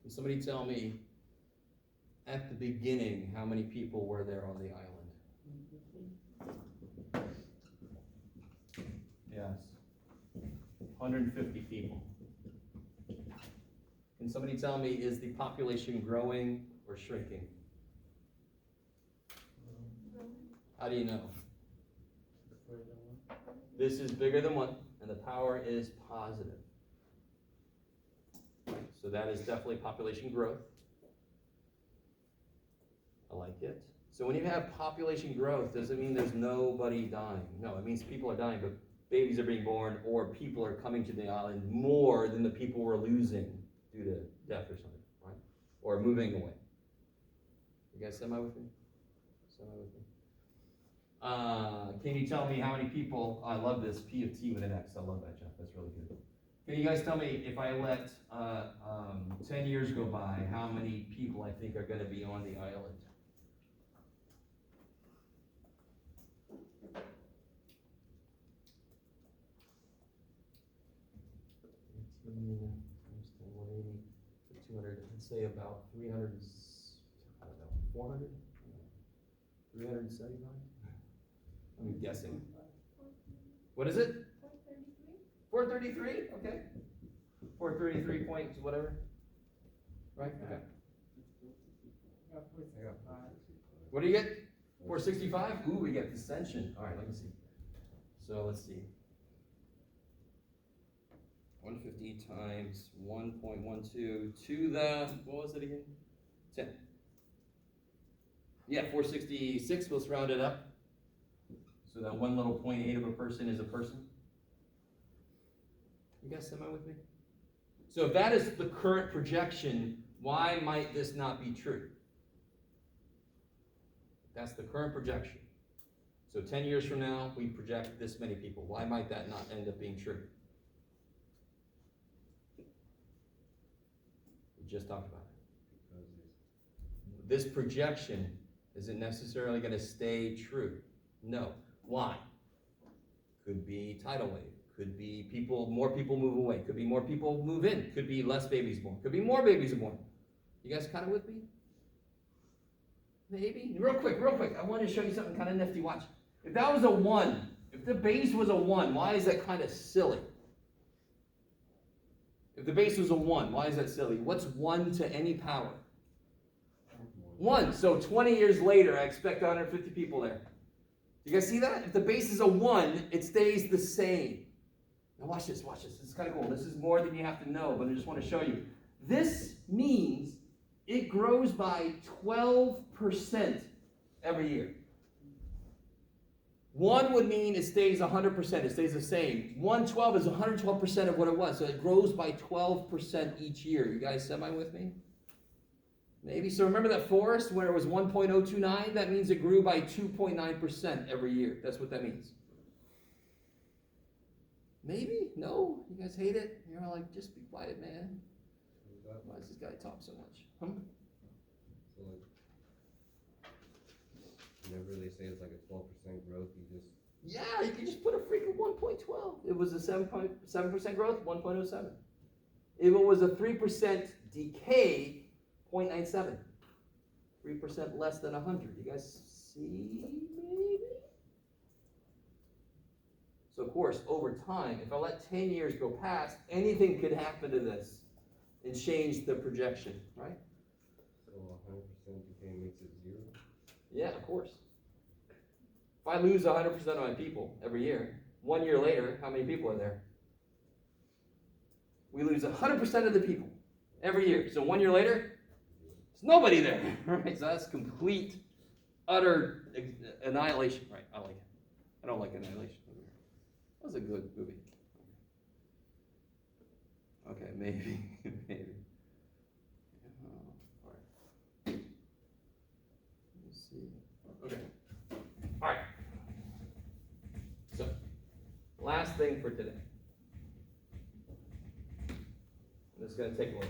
can somebody tell me at the beginning how many people were there on the island? Yes. 150 people. Can somebody tell me, is the population growing or shrinking? How do you know? Before the one. This is bigger than 1, and the power is positive. So that is definitely population growth. I like it. So when you have population growth, does it mean there's nobody dying? No, it means people are dying, but babies are being born, or people are coming to the island more than the people we're losing due to death or something, right? Or moving away. You guys semi with me? Semi with me? Can you tell me how many people, I love this, P of T with an X, I love that, Jeff, that's really good. Can you guys tell me, if I let 10 years go by, how many people I think are going to be on the island? Times 10, 180, 200, let's say about 300, I don't know, 400? 375? I'm guessing. What is it? 433? Okay. 433 points, whatever. Right? Okay. I got 465. What do you get? 465? Ooh, we get dissension. All right, let me see. So let's see. 150 times 1.12 to the, what was it again? 10. Yeah, 466, let's round it up. So that one little 0.8 of a person is a person. You guys semi with me? So if that is the current projection, why might this not be true? That's the current projection. So 10 years from now, we project this many people. Why might that not end up being true? We just talked about it. This projection isn't necessarily going to stay true. No. Why? Could be tidal wave. Could be more people move away. Could be more people move in. Could be less babies born. Could be more babies born. You guys kind of with me? Maybe? Real quick. I wanted to show you something kind of nifty. Watch. If that was a 1, if the base was a 1, why is that kind of silly? If the base was a 1, why is that silly? What's 1 to any power? 1. So 20 years later, I expect 150 people there. You guys see that? If the base is a 1, it stays the same. Now watch this. This is kind of cool. This is more than you have to know, but I just want to show you. This means it grows by 12% every year. 1 would mean it stays 100%. It stays the same. 112 is 112% of what it was. So it grows by 12% each year. You guys semi with me? Maybe. So remember that forest where it was 1.029? That means it grew by 2.9% every year. That's what that means. Maybe? No? You guys hate it? You're all like, just be quiet, man. Why does this guy talk so much? So like, whenever they say it's like a 12% growth, you just... Yeah, you can just put a freaking 1.12. It was a 7% growth, 1.07. If it was a 3% decay, 0.97. 3% less than 100. You guys see, maybe? So of course, over time, if I let 10 years go past, anything could happen to this and change the projection, right? So 100% decay makes it 0? Yeah, of course. If I lose 100% of my people every year, 1 year later, how many people are there? We lose 100% of the people every year. So 1 year later, there's nobody there, right? So that's complete, utter annihilation, right? I like it. I don't like annihilation. That was a good movie. Okay, maybe, maybe. All right. Let me see. Okay. All right. So, last thing for today. This is going to take a while,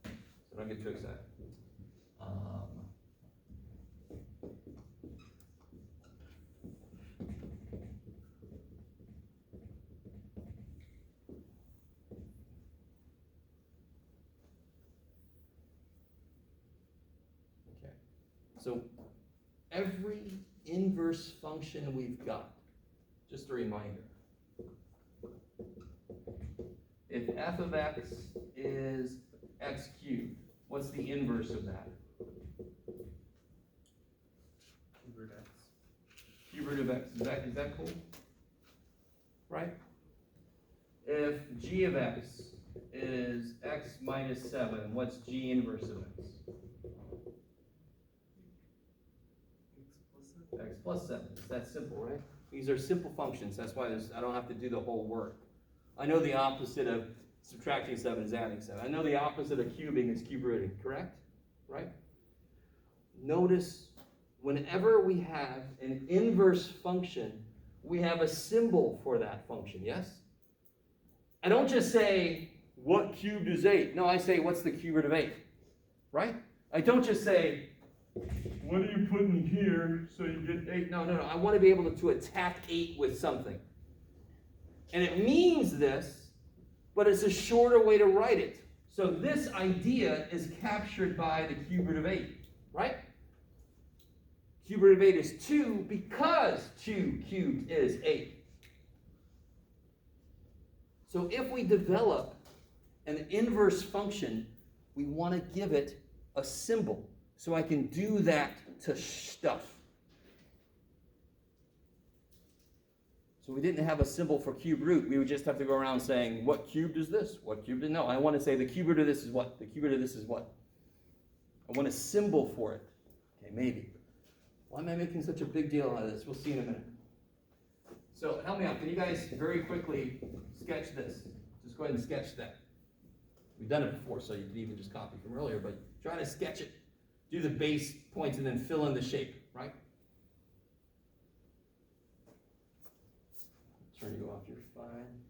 so don't get too excited. So every inverse function we've got, just a reminder, if f of x is x cubed, what's the inverse of that? Invert x. cube root of x. Is that cool? Right? If g of x is x minus 7, what's g inverse of x? X plus 7. It's that simple, right? These are simple functions. That's why I don't have to do the whole work. I know the opposite of subtracting 7 is adding 7. I know the opposite of cubing is cube rooting, correct? Right? Notice whenever we have an inverse function, we have a symbol for that function, yes? I don't just say, what cubed is 8? No, I say, what's the cube root of 8? Right? I don't just say, what are you putting here so you get 8? No. I want to be able to attack 8 with something. And it means this, but it's a shorter way to write it. So this idea is captured by the cube root of 8, right? Cube root of 8 is 2 because 2 cubed is 8. So if we develop an inverse function, we want to give it a symbol. So I can do that to stuff. So we didn't have a symbol for cube root. We would just have to go around saying, what cubed is this? What cubed is... No, I want to say the cube root of this is what? The cube root of this is what? I want a symbol for it. Okay, maybe. Why am I making such a big deal out of this? We'll see in a minute. So help me out. Can you guys very quickly sketch this? Just go ahead and sketch that. We've done it before, so you can even just copy from earlier, but try to sketch it. Do the base points and then fill in the shape, right? Turn you off, you're fine.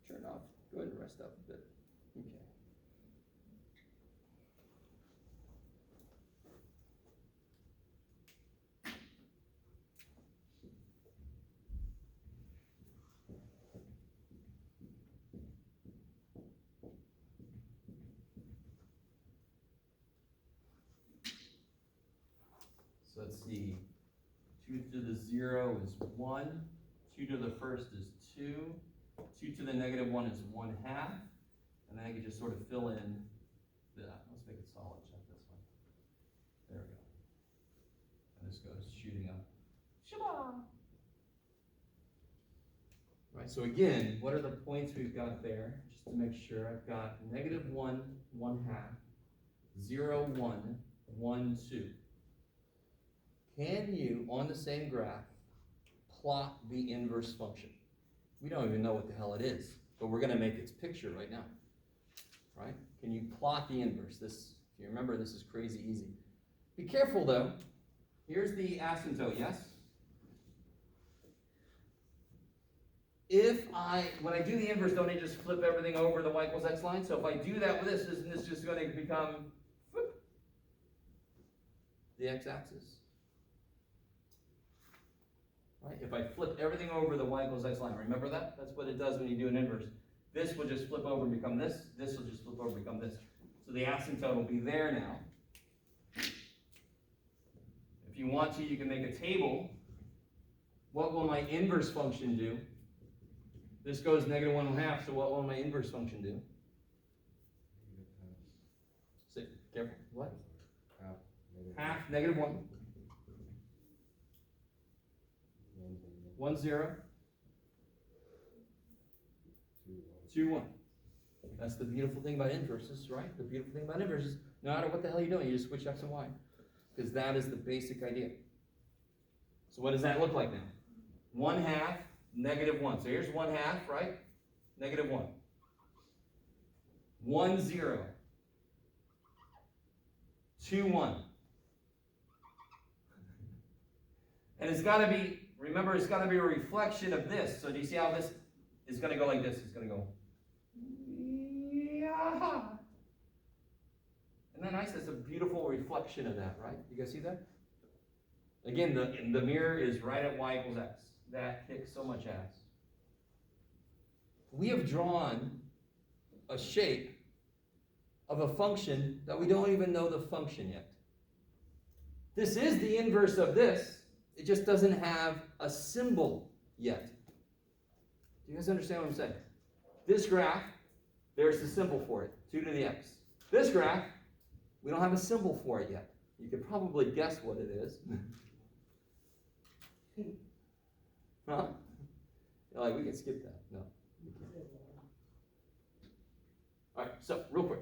Turn off. Go ahead and rest up a bit. Okay. So let's see. 2 to the 0 is 1. 2 to the first is 2. 2 to the negative 1 is 1/2. And then I can just sort of fill in the, let's make it solid, check this one. There we go. And this goes shooting up. Shabba! Right, so again, what are the points we've got there? Just to make sure, I've got negative 1, 1/2, 0, 1, 1, 2. Can you, on the same graph, plot the inverse function? We don't even know what the hell it is, but we're going to make its picture right now. Right? Can you plot the inverse? This, if you remember, this is crazy easy. Be careful though. Here's the asymptote, yes? When I do the inverse, don't I just flip everything over the y equals x line? So if I do that with this, isn't this just going to become whoop, the x-axis? Right? If I flip everything over the y equals x line, remember that? That's what it does when you do an inverse. This will just flip over and become this. This will just flip over and become this. So the asymptote will be there now. If you want to, you can make a table. What will my inverse function do? This goes negative 1/2, so what will my inverse function do? Say, careful. What? Half negative 1. 1, 0. 2, 1. That's the beautiful thing about inverses, right? The beautiful thing about inverses, no matter what the hell you're doing, you just switch x and y. Because that is the basic idea. So what does that look like now? 1/2, negative 1. So here's 1/2, right? Negative 1. 1, 0. 2, 1. And it's got to be, remember, it's got to be a reflection of this. So do you see how this is going to go like this? It's going to go. Yeah. Isn't that nice? It's a beautiful reflection of that, right? You guys see that? Again, the mirror is right at y equals x. That kicks so much ass. We have drawn a shape of a function that we don't even know the function yet. This is the inverse of this. It just doesn't have a symbol yet. Do you guys understand what I'm saying? This graph, there's the symbol for it, 2 to the x. This graph, we don't have a symbol for it yet. You could probably guess what it is. Huh? You're like, we can skip that. No, we can't. All right, so real quick.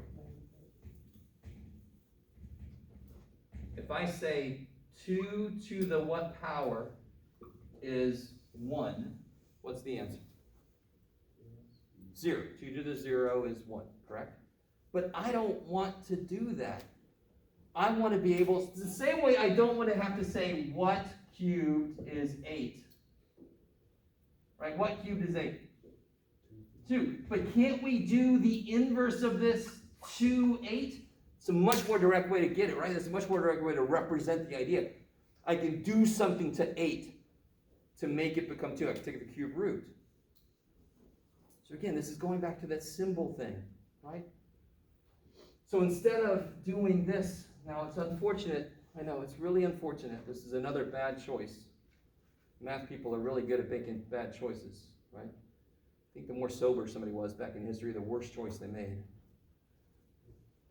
If I say 2 to the what power is 1, what's the answer? 0. 2 to the 0 is 1, correct? But I don't want to do that. I want to be able, the same way I don't want to have to say what cubed is 8. Right? What cubed is 8? 2. But can't we do the inverse of this 2, 8? It's a much more direct way to get it, right? It's a much more direct way to represent the idea. I can do something to 8 to make it become 2. I can take the cube root. So again, this is going back to that symbol thing, right? So instead of doing this, now it's unfortunate, I know, it's really unfortunate. This is another bad choice. Math people are really good at making bad choices, right? I think the more sober somebody was back in history, the worse choice they made.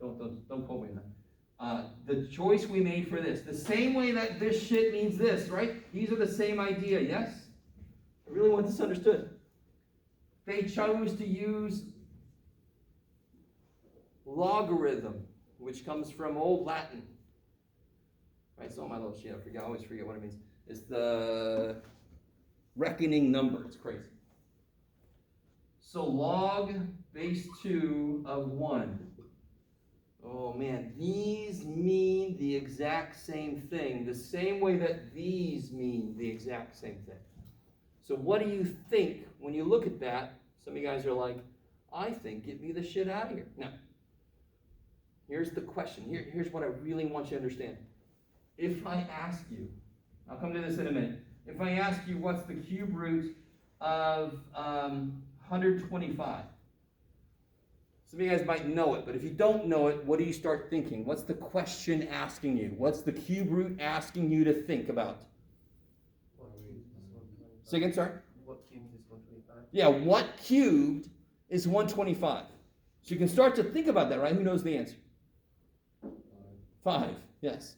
Don't quote me on that. The choice we made for this, the same way that this shit means this, right? These are the same idea, yes? I really want this understood. They chose to use logarithm, which comes from Old Latin. Right, so on my little sheet, I always forget what it means. It's the reckoning number. It's crazy. So log base 2 of 1. Oh man, these mean the exact same thing, the same way that these mean the exact same thing. So what do you think when you look at that? Some of you guys are like, I think get me the shit out of here. Now, here's the question. Here's what I really want you to understand. If I ask you, I'll come to this in a minute. If I ask you what's the cube root of 125, some of you guys might know it, but if you don't know it, what do you start thinking? What's the question asking you? What's the cube root asking you to think about? Say again, sorry? What cubed is 125? Yeah, what cubed is 125? So you can start to think about that, right? Who knows the answer? 5, yes.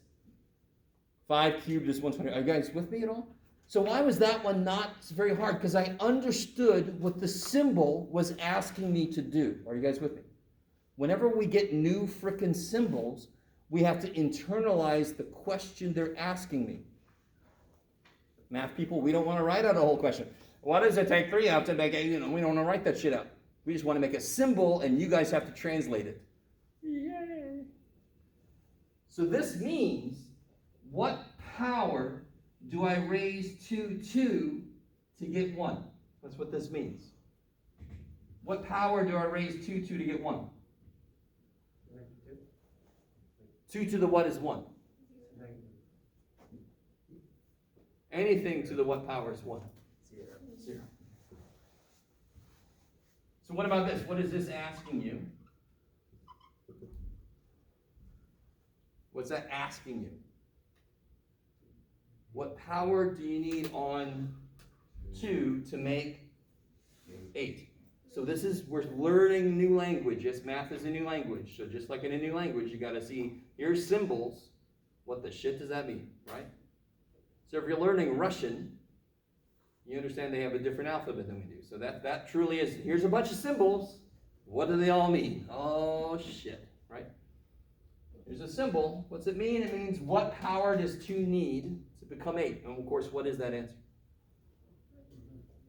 5 cubed is 125. Are you guys with me at all? So why was that one not very hard? Because I understood what the symbol was asking me to do. Are you guys with me? Whenever we get new frickin' symbols, we have to internalize the question they're asking me. Math people, we don't want to write out a whole question. What does it take 3 out to make it? We don't want to write that shit out. We just want to make a symbol, and you guys have to translate it. Yay! So this means, what power do I raise 2 to get 1? That's what this means. What power do I raise 2 to get 1? 2 to the what is 1? Anything to the what power is 1? 0. So what about this? What is this asking you? What's that asking you? What power do you need on 2 to make 8? So this is, we're learning new language. Yes, math is a new language. So just like in a new language, you got to see, here's symbols. What the shit does that mean, right? So if you're learning Russian, you understand they have a different alphabet than we do. So that truly is, here's a bunch of symbols. What do they all mean? Oh, shit, right? Here's a symbol. What's it mean? It means what power does 2 need to become 8? And of course, what is that answer?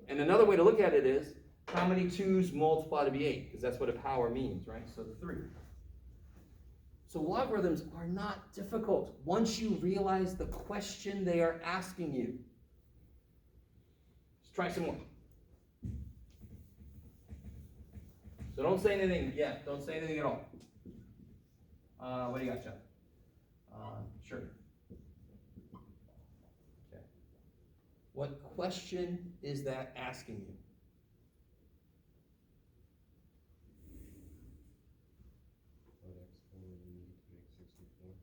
And another way to look at it is, how many 2's multiply to be 8? Because that's what a power means, right? So 3. So logarithms are not difficult once you realize the question they are asking you. Let's try some more. So don't say anything yet. Don't say anything at all. What do you got, John? Sure. Okay. What question is that asking you?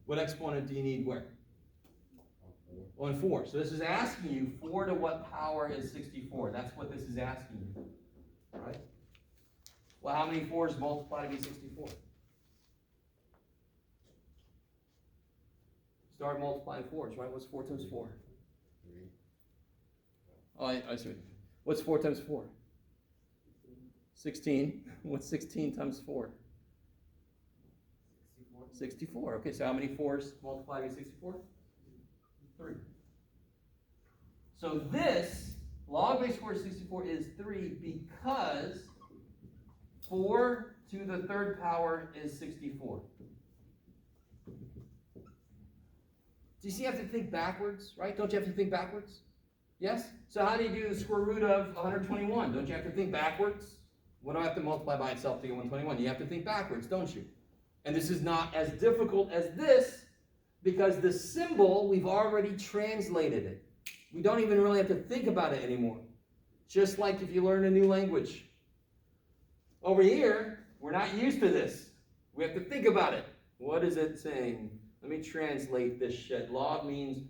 What exponent do you need where? On 4. So this is asking you 4 to what power is 64? That's what this is asking you. All right? Well, how many 4's multiply to be 64? Start multiplying 4's, right? What's 4 times 4? Oh, I see. What's 4 times 4? 16. What's 16 times 4? 64. Okay, so how many 4s multiply by 64? 3. So this, log base 4 of 64 is 3 because 4 to the third power is 64. Do you see you have to think backwards, right? Don't you have to think backwards? Yes? So how do you do the square root of 121? Don't you have to think backwards? What do I have to multiply by itself to get 121? You have to think backwards, don't you? And this is not as difficult as this because the symbol, we've already translated it. We don't even really have to think about it anymore. Just like if you learn a new language. Over here, we're not used to this. We have to think about it. What is it saying? Let me translate this shit. Log means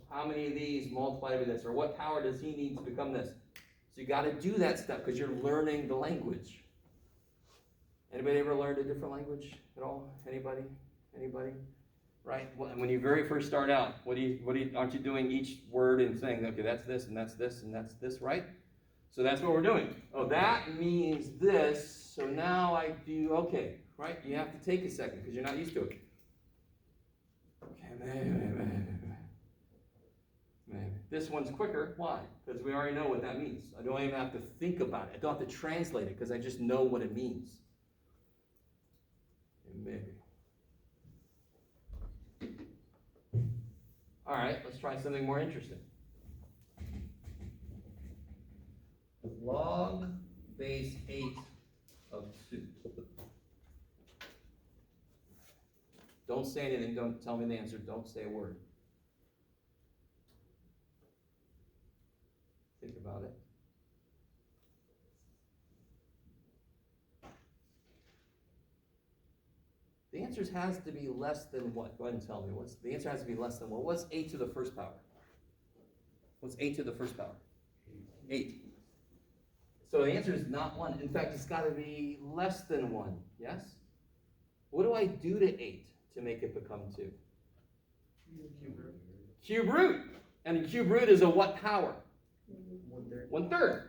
how many of these multiplied by this, or what power does he need to become this? So you got to do that stuff because you're learning the language. Anybody ever learned a different language at all? Anybody? Anybody? Right? When you very first start out, aren't you doing each word and saying, okay, that's this, and that's this, and that's this, right? So that's what we're doing. Oh, that means this, so now I do, okay, right? You have to take a second because you're not used to it. Okay, man. This one's quicker. Why? Because we already know what that means. I don't even have to think about it. I don't have to translate it because I just know what it means. Maybe. All right, let's try something more interesting. Log base 8 of 2. Don't say anything. Don't tell me the answer. Don't say a word. Think about it. The answer has to be less than what? Go ahead and tell me. The answer has to be less than what? What's 8 to the first power? What's 8 to the first power? 8. So the answer is not 1. In fact, it's got to be less than 1. Yes? What do I do to 8 to make it become 2? Cube root. And a cube root is a what power? 1/3.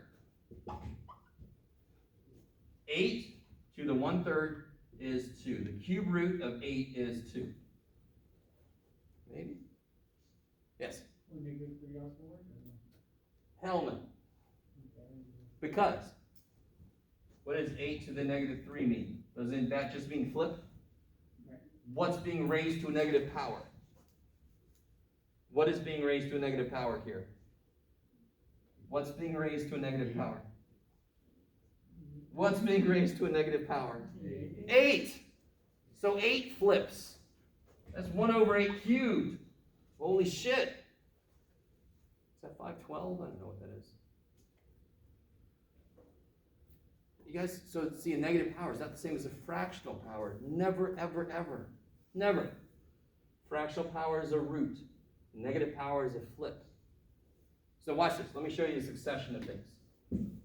8 to the 1/3 is 2. The cube root of 8 is 2. Maybe? Yes? Would be good for y'all's work? Hell no. Because what does 8 to the negative 3 mean? Doesn't that just mean flip? Right. What's being raised to a negative power? What is being raised to a negative power here? What's being raised to a negative power? What's being raised to a negative power? 8. So 8 flips. That's 1/8 cubed. Holy shit. Is that 512? I don't know what that is. You guys, so see, a negative power is not the same as a fractional power. Never, ever, ever. Never. Fractional power is a root. Negative power is a flip. So watch this. Let me show you a succession of things.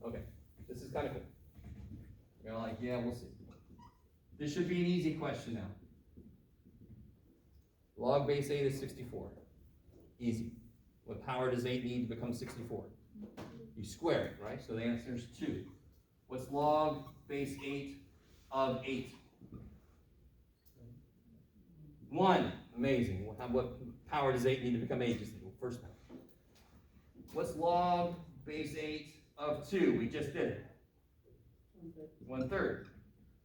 Okay. This is kind of cool. You're like, yeah, we'll see. This should be an easy question now. Log base 8 is 64. Easy. What power does 8 need to become 64? You square it, right? So the answer is 2. What's log base 8 of 8? 1. Amazing. What power does 8 need to become 8? Just the first power. What's log base 8 of 2? We just did it. 1/3.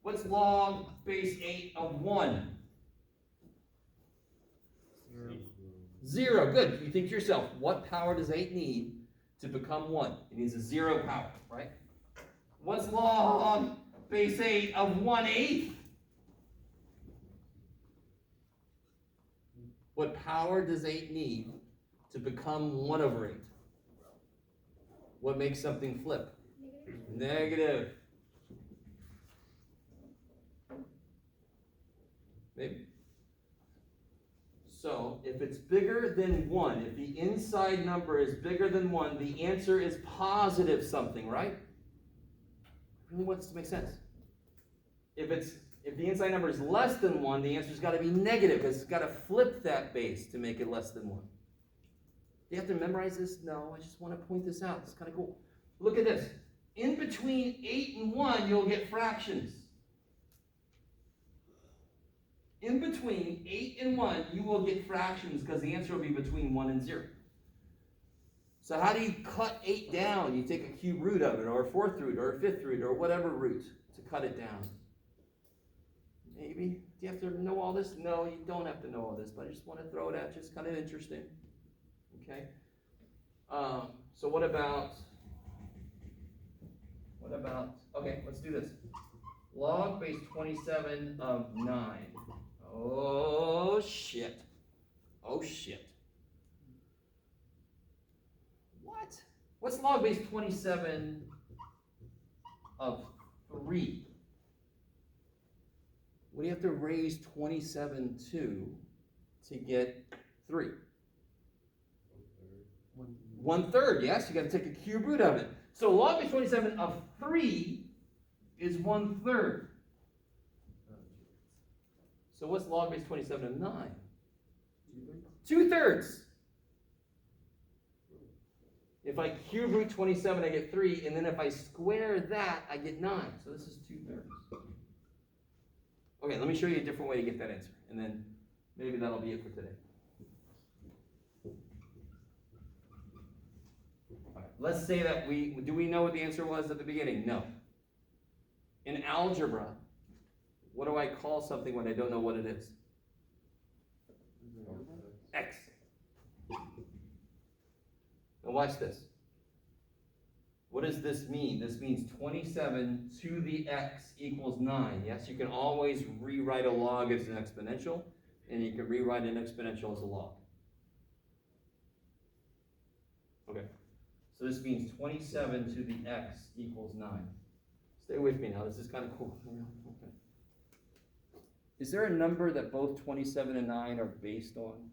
What's log base 8 of 1? 0. Good. You think to yourself, what power does 8 need to become 1? It needs a 0 power, right? What's log base 8 of 1/8? What power does 8 need to become 1/8? What makes something flip? Negative. Maybe. So, if it's bigger than 1, if the inside number is bigger than 1, the answer is positive something, right? It really wants to make sense. If the inside number is less than 1, the answer's got to be negative because it's got to flip that base to make it less than 1. Do you have to memorize this? No, I just want to point this out. It's kind of cool. Look at this. In between 8 and 1, you'll get fractions. In between 8 and 1, you will get fractions because the answer will be between 1 and 0. So how do you cut 8 down? You take a cube root of it, or a fourth root, or a fifth root, or whatever root to cut it down. Maybe. Do you have to know all this? No, you don't have to know all this, but I just want to throw it at you. It's kind of interesting. Okay? So what about, okay, let's do this. Log base 27 of 9. Oh, shit. Oh, shit. What? What's log base 27 of 3? What do you have to raise 27 to get 3? 1/3, yes? You got to take a cube root of it. So log base 27 of 3 is 1/3. So what's log base 27 of 9? 2/3. If I cube root 27, I get 3, and then if I square that, I get 9. So this is 2/3. Okay, let me show you a different way to get that answer, and then maybe that'll be it for today. All right, let's say that do we know what the answer was at the beginning? No. In algebra, what do I call something when I don't know what it is? X. Now watch this. What does this mean? This means 27 to the x equals 9. Yes, you can always rewrite a log as an exponential, and you can rewrite an exponential as a log. Okay, so this means 27 to the x equals 9. Stay with me now, this is kind of cool. Okay. Is there a number that both 27 and 9 are based on?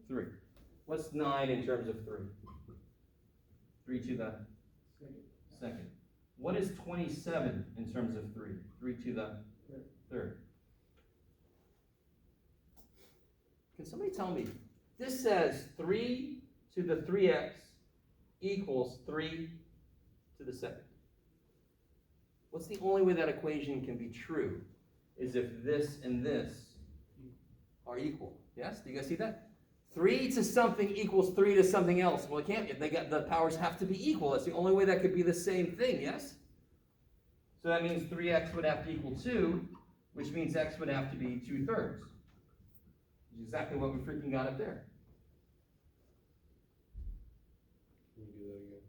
3. What's 9 in terms of 3? 3 to the second. What is 27 in terms of 3? 3 to the third. Can somebody tell me? This says 3 to the 3x equals 3 to the second. What's the only way that equation can be true is if this and this are equal. Yes? Do you guys see that? 3 to something equals 3 to something else. Well, it can't. The powers have to be equal. That's the only way that could be the same thing, yes? So that means 3x would have to equal 2, which means x would have to be 2/3. Which is exactly what we freaking got up there. Can you do that again?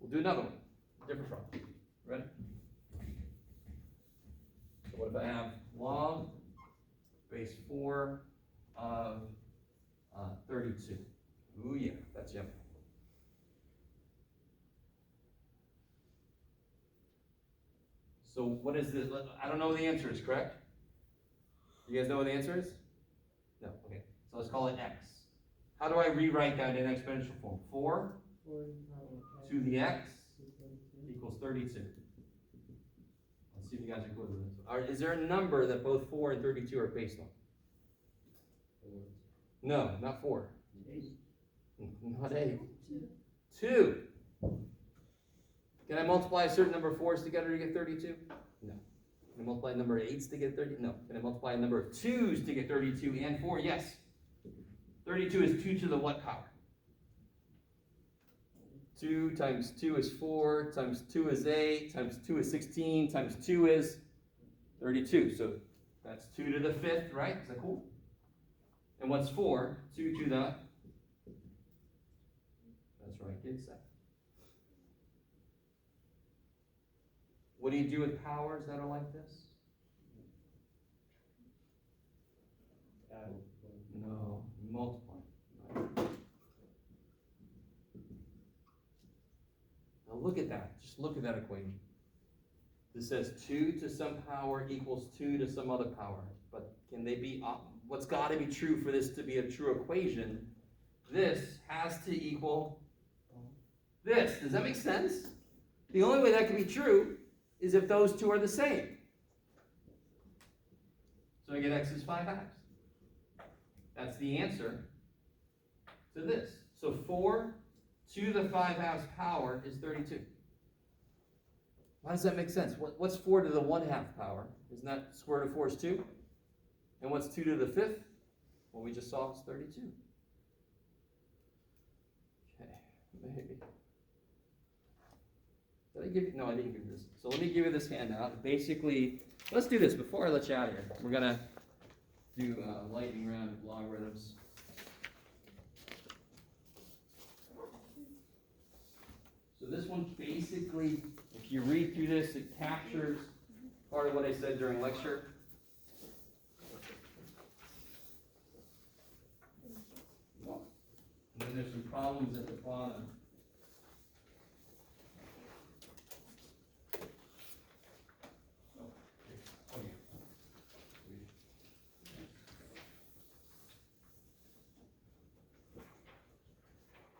We'll do another one. Different problem. Ready? So what if I have log base 4 of 32? Ooh, yeah, that's yummy. So what is this? I don't know what the answer is, correct? You guys know what the answer is? No, okay. So let's call it x. How do I rewrite that in exponential form? 4 to the x equals 32. Let's see if you guys are cool with this. Is there a number that both 4 and 32 are based on? No, not 4. 8. Not 8. 2. Can I multiply a certain number of 4s together to get 32? No. Can I multiply a number of 8s to get 30? No. Can I multiply a number of 2s to get 32 and 4? Yes. 32 is 2 to the what power? 2 times 2 is 4, times 2 is 8, times 2 is 16, times 2 is 32. So that's 2 to the 5th, right? Is that cool? And what's 4? 2 to the... That's right, get set. What do you do with powers that are like this? Add. No, multiply. Now look at that. Just look at that equation. This says 2 to some power equals 2 to some other power. But can they be, what's got to be true for this to be a true equation? This has to equal this. Does that make sense? The only way that can be true is if those two are the same. So I get x is 5 halves. That's the answer to this. So 4 to the 5/2 power is 32. How does that make sense? What's 4 to the 1/2 power? Isn't that square root of 4 is 2? And what's 2 to the 5th? Well, we just saw it's 32. Okay, maybe. Did I give you? No, I didn't give you this. So let me give you this handout. Basically, let's do this before I let you out of here. We're going to do lightning round of logarithms. So this one basically, if you read through this, it captures part of what I said during lecture. And then there's some problems at the bottom.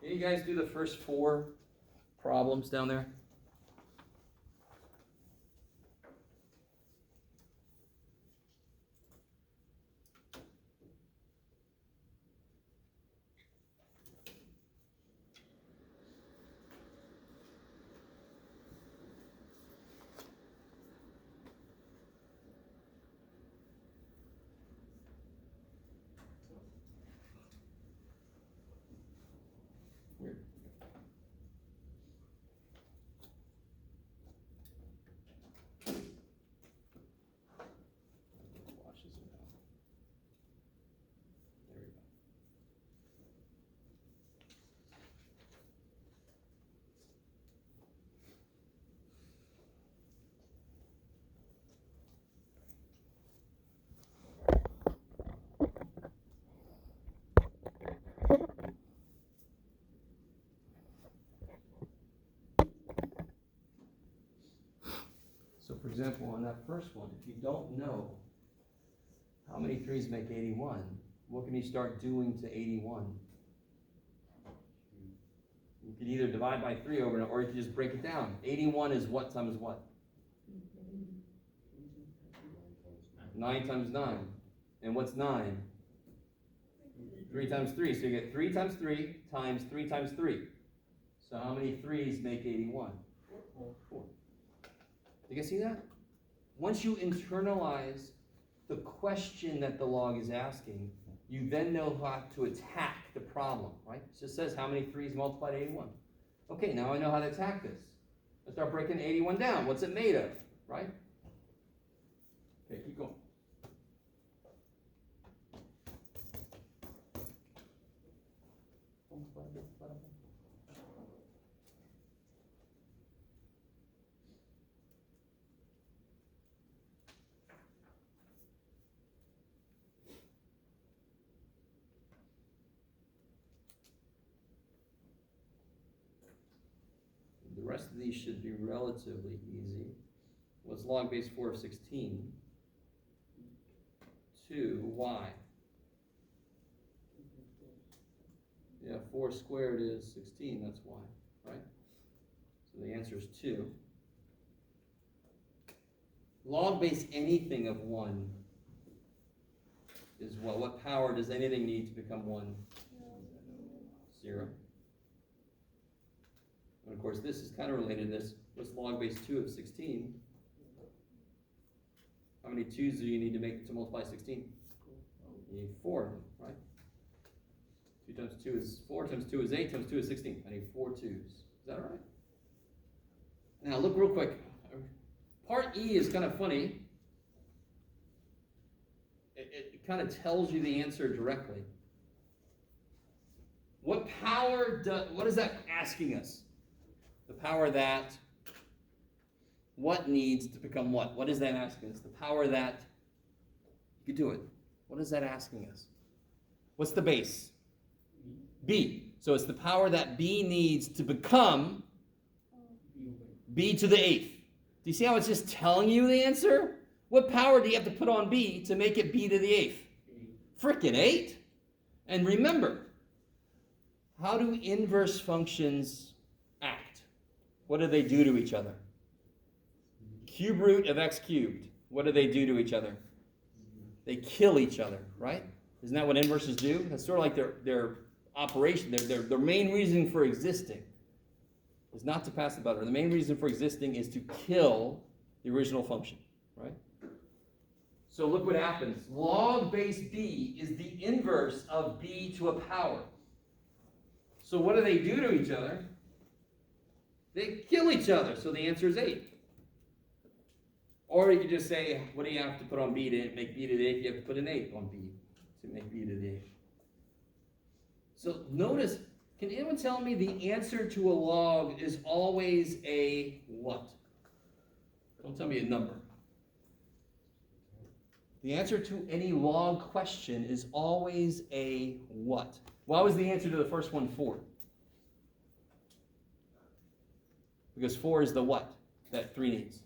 Can you guys do the first 4 problems down there? Weird. Washes it out. There we go. So for example, on that first one, if you don't know how many 3's make 81, what can you start doing to 81? You could either divide by 3 over it, or you could just break it down. 81 is what times what? 9 times 9. And what's 9? 3 times 3. So you get 3 times 3 times 3 times 3. So how many 3's make 81? 4. You guys see that? Once you internalize the question that the log is asking, you then know how to attack the problem, right? It just says how many 3's multiplied 81. Okay, now I know how to attack this. Let's start breaking 81 down. What's it made of, right? Okay, keep going. The rest of these should be relatively easy. What's log base 4 of 16? 2y. Yeah, 4 squared is 16, that's y, right? So the answer is 2. Log base anything of 1 is what? What power does anything need to become 1? 0. And of course, this is kind of related to this. What's log base 2 of 16? How many 2's do you need to multiply 16? You need 4 of them, right? 2 times 2 is 4, times 2 is 8, times 2 is 16. I need 4 2's. Is that all right? Now look real quick. Part E is kind of funny. It kind of tells you the answer directly. What is that asking us? The power that what needs to become what? What is that asking us? The power that you could do it. What is that asking us? What's the base? B. So it's the power that B needs to become B to the 8th. Do you see how it's just telling you the answer? What power do you have to put on B to make it B to the 8th? Frickin' 8. And remember, how do inverse functions act? What do they do to each other? Cube root of x cubed. What do they do to each other? They kill each other, right? Isn't that what inverses do? That's sort of like their operation, their main reason for existing is not to pass the butter. The main reason for existing is to kill the original function, right? So look what happens. Log base b is the inverse of b to a power. So what do they do to each other? They kill each other. So the answer is 8. Or you could just say, what do you have to put on b to make b to the 8? You have to put an 8 on b to make b to the 8. So notice, can anyone tell me the answer to a log is always a what? Don't tell me a number. The answer to any log question is always a what? Why was the answer to the first one 4? Because 4 is the what that 3 needs.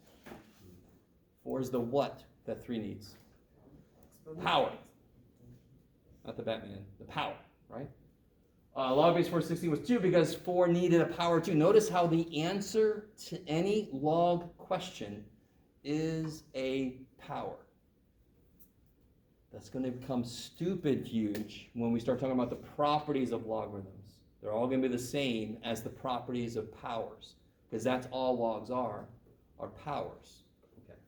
4 is the what that 3 needs. Power. Not the Batman, the power, right? Log base 416 was 2 because 4 needed a power 2. Notice how the answer to any log question is a power. That's going to become stupid huge when we start talking about the properties of logarithms. They're all going to be the same as the properties of powers, because that's all logs are powers. Okay.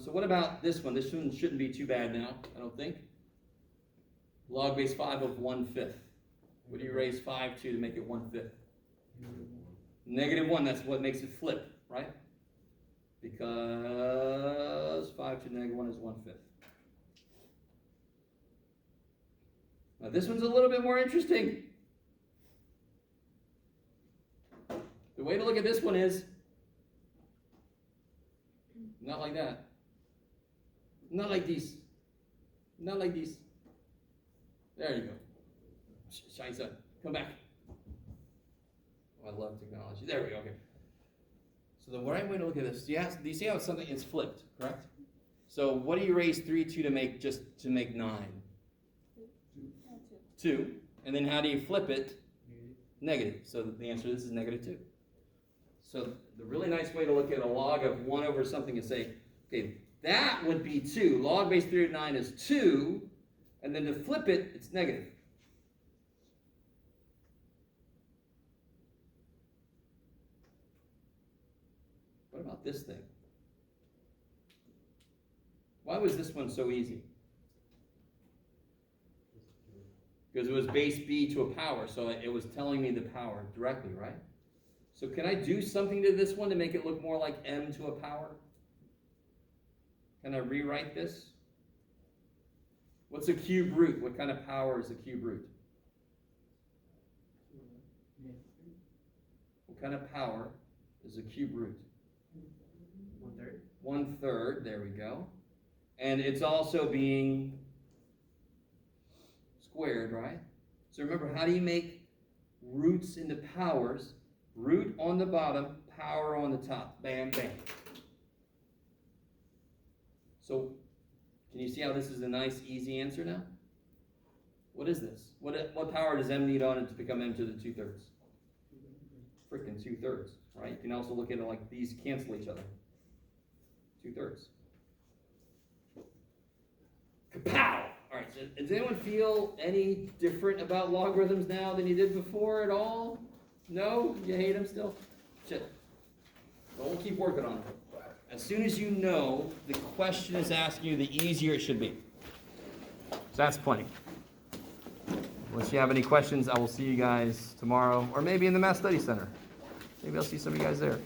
So what about this one? This one shouldn't be too bad now, I don't think. Log base 5 of 1/5. What do you raise 5 to make it 1/5? -1, that's what makes it flip, right? Because 5 to -1 is 1/5. Now this one's a little bit more interesting. The way to look at this one is not like that. Not like these. Not like these. There you go. Shine sun. Come back. Oh, I love technology. There we go. Okay. So the right way to look at this, do you see how something is flipped, correct? So what do you raise 3 to make 9? 2. And then how do you flip it? Negative. So the answer to this is -2. So the really nice way to look at a log of 1 over something is say, okay, that would be 2. Log base 3 of 9 is 2. And then to flip it, it's negative. What about this thing? Why was this one so easy? Because it was base b to a power, so it was telling me the power directly, right? So can I do something to this one to make it look more like m to a power? Can I rewrite this? What's a cube root? What kind of power is a cube root? What kind of power is a cube root? 1/3. 1/3, there we go. And it's also being squared, right? So remember, how do you make roots into powers? Root on the bottom, power on the top. Bam, bam. So can you see how this is a nice, easy answer now? What is this? What power does m need on it to become m to the 2/3? Freaking 2/3, right? You can also look at it like these cancel each other. 2/3. Kapow! All right, so does anyone feel any different about logarithms now than you did before at all? No? You hate them still? Shit. Well, we'll keep working on it. As soon as you know the question is asking you, the easier it should be. So that's plenty. Unless you have any questions, I will see you guys tomorrow, or maybe in the Math Study Center. Maybe I'll see some of you guys there.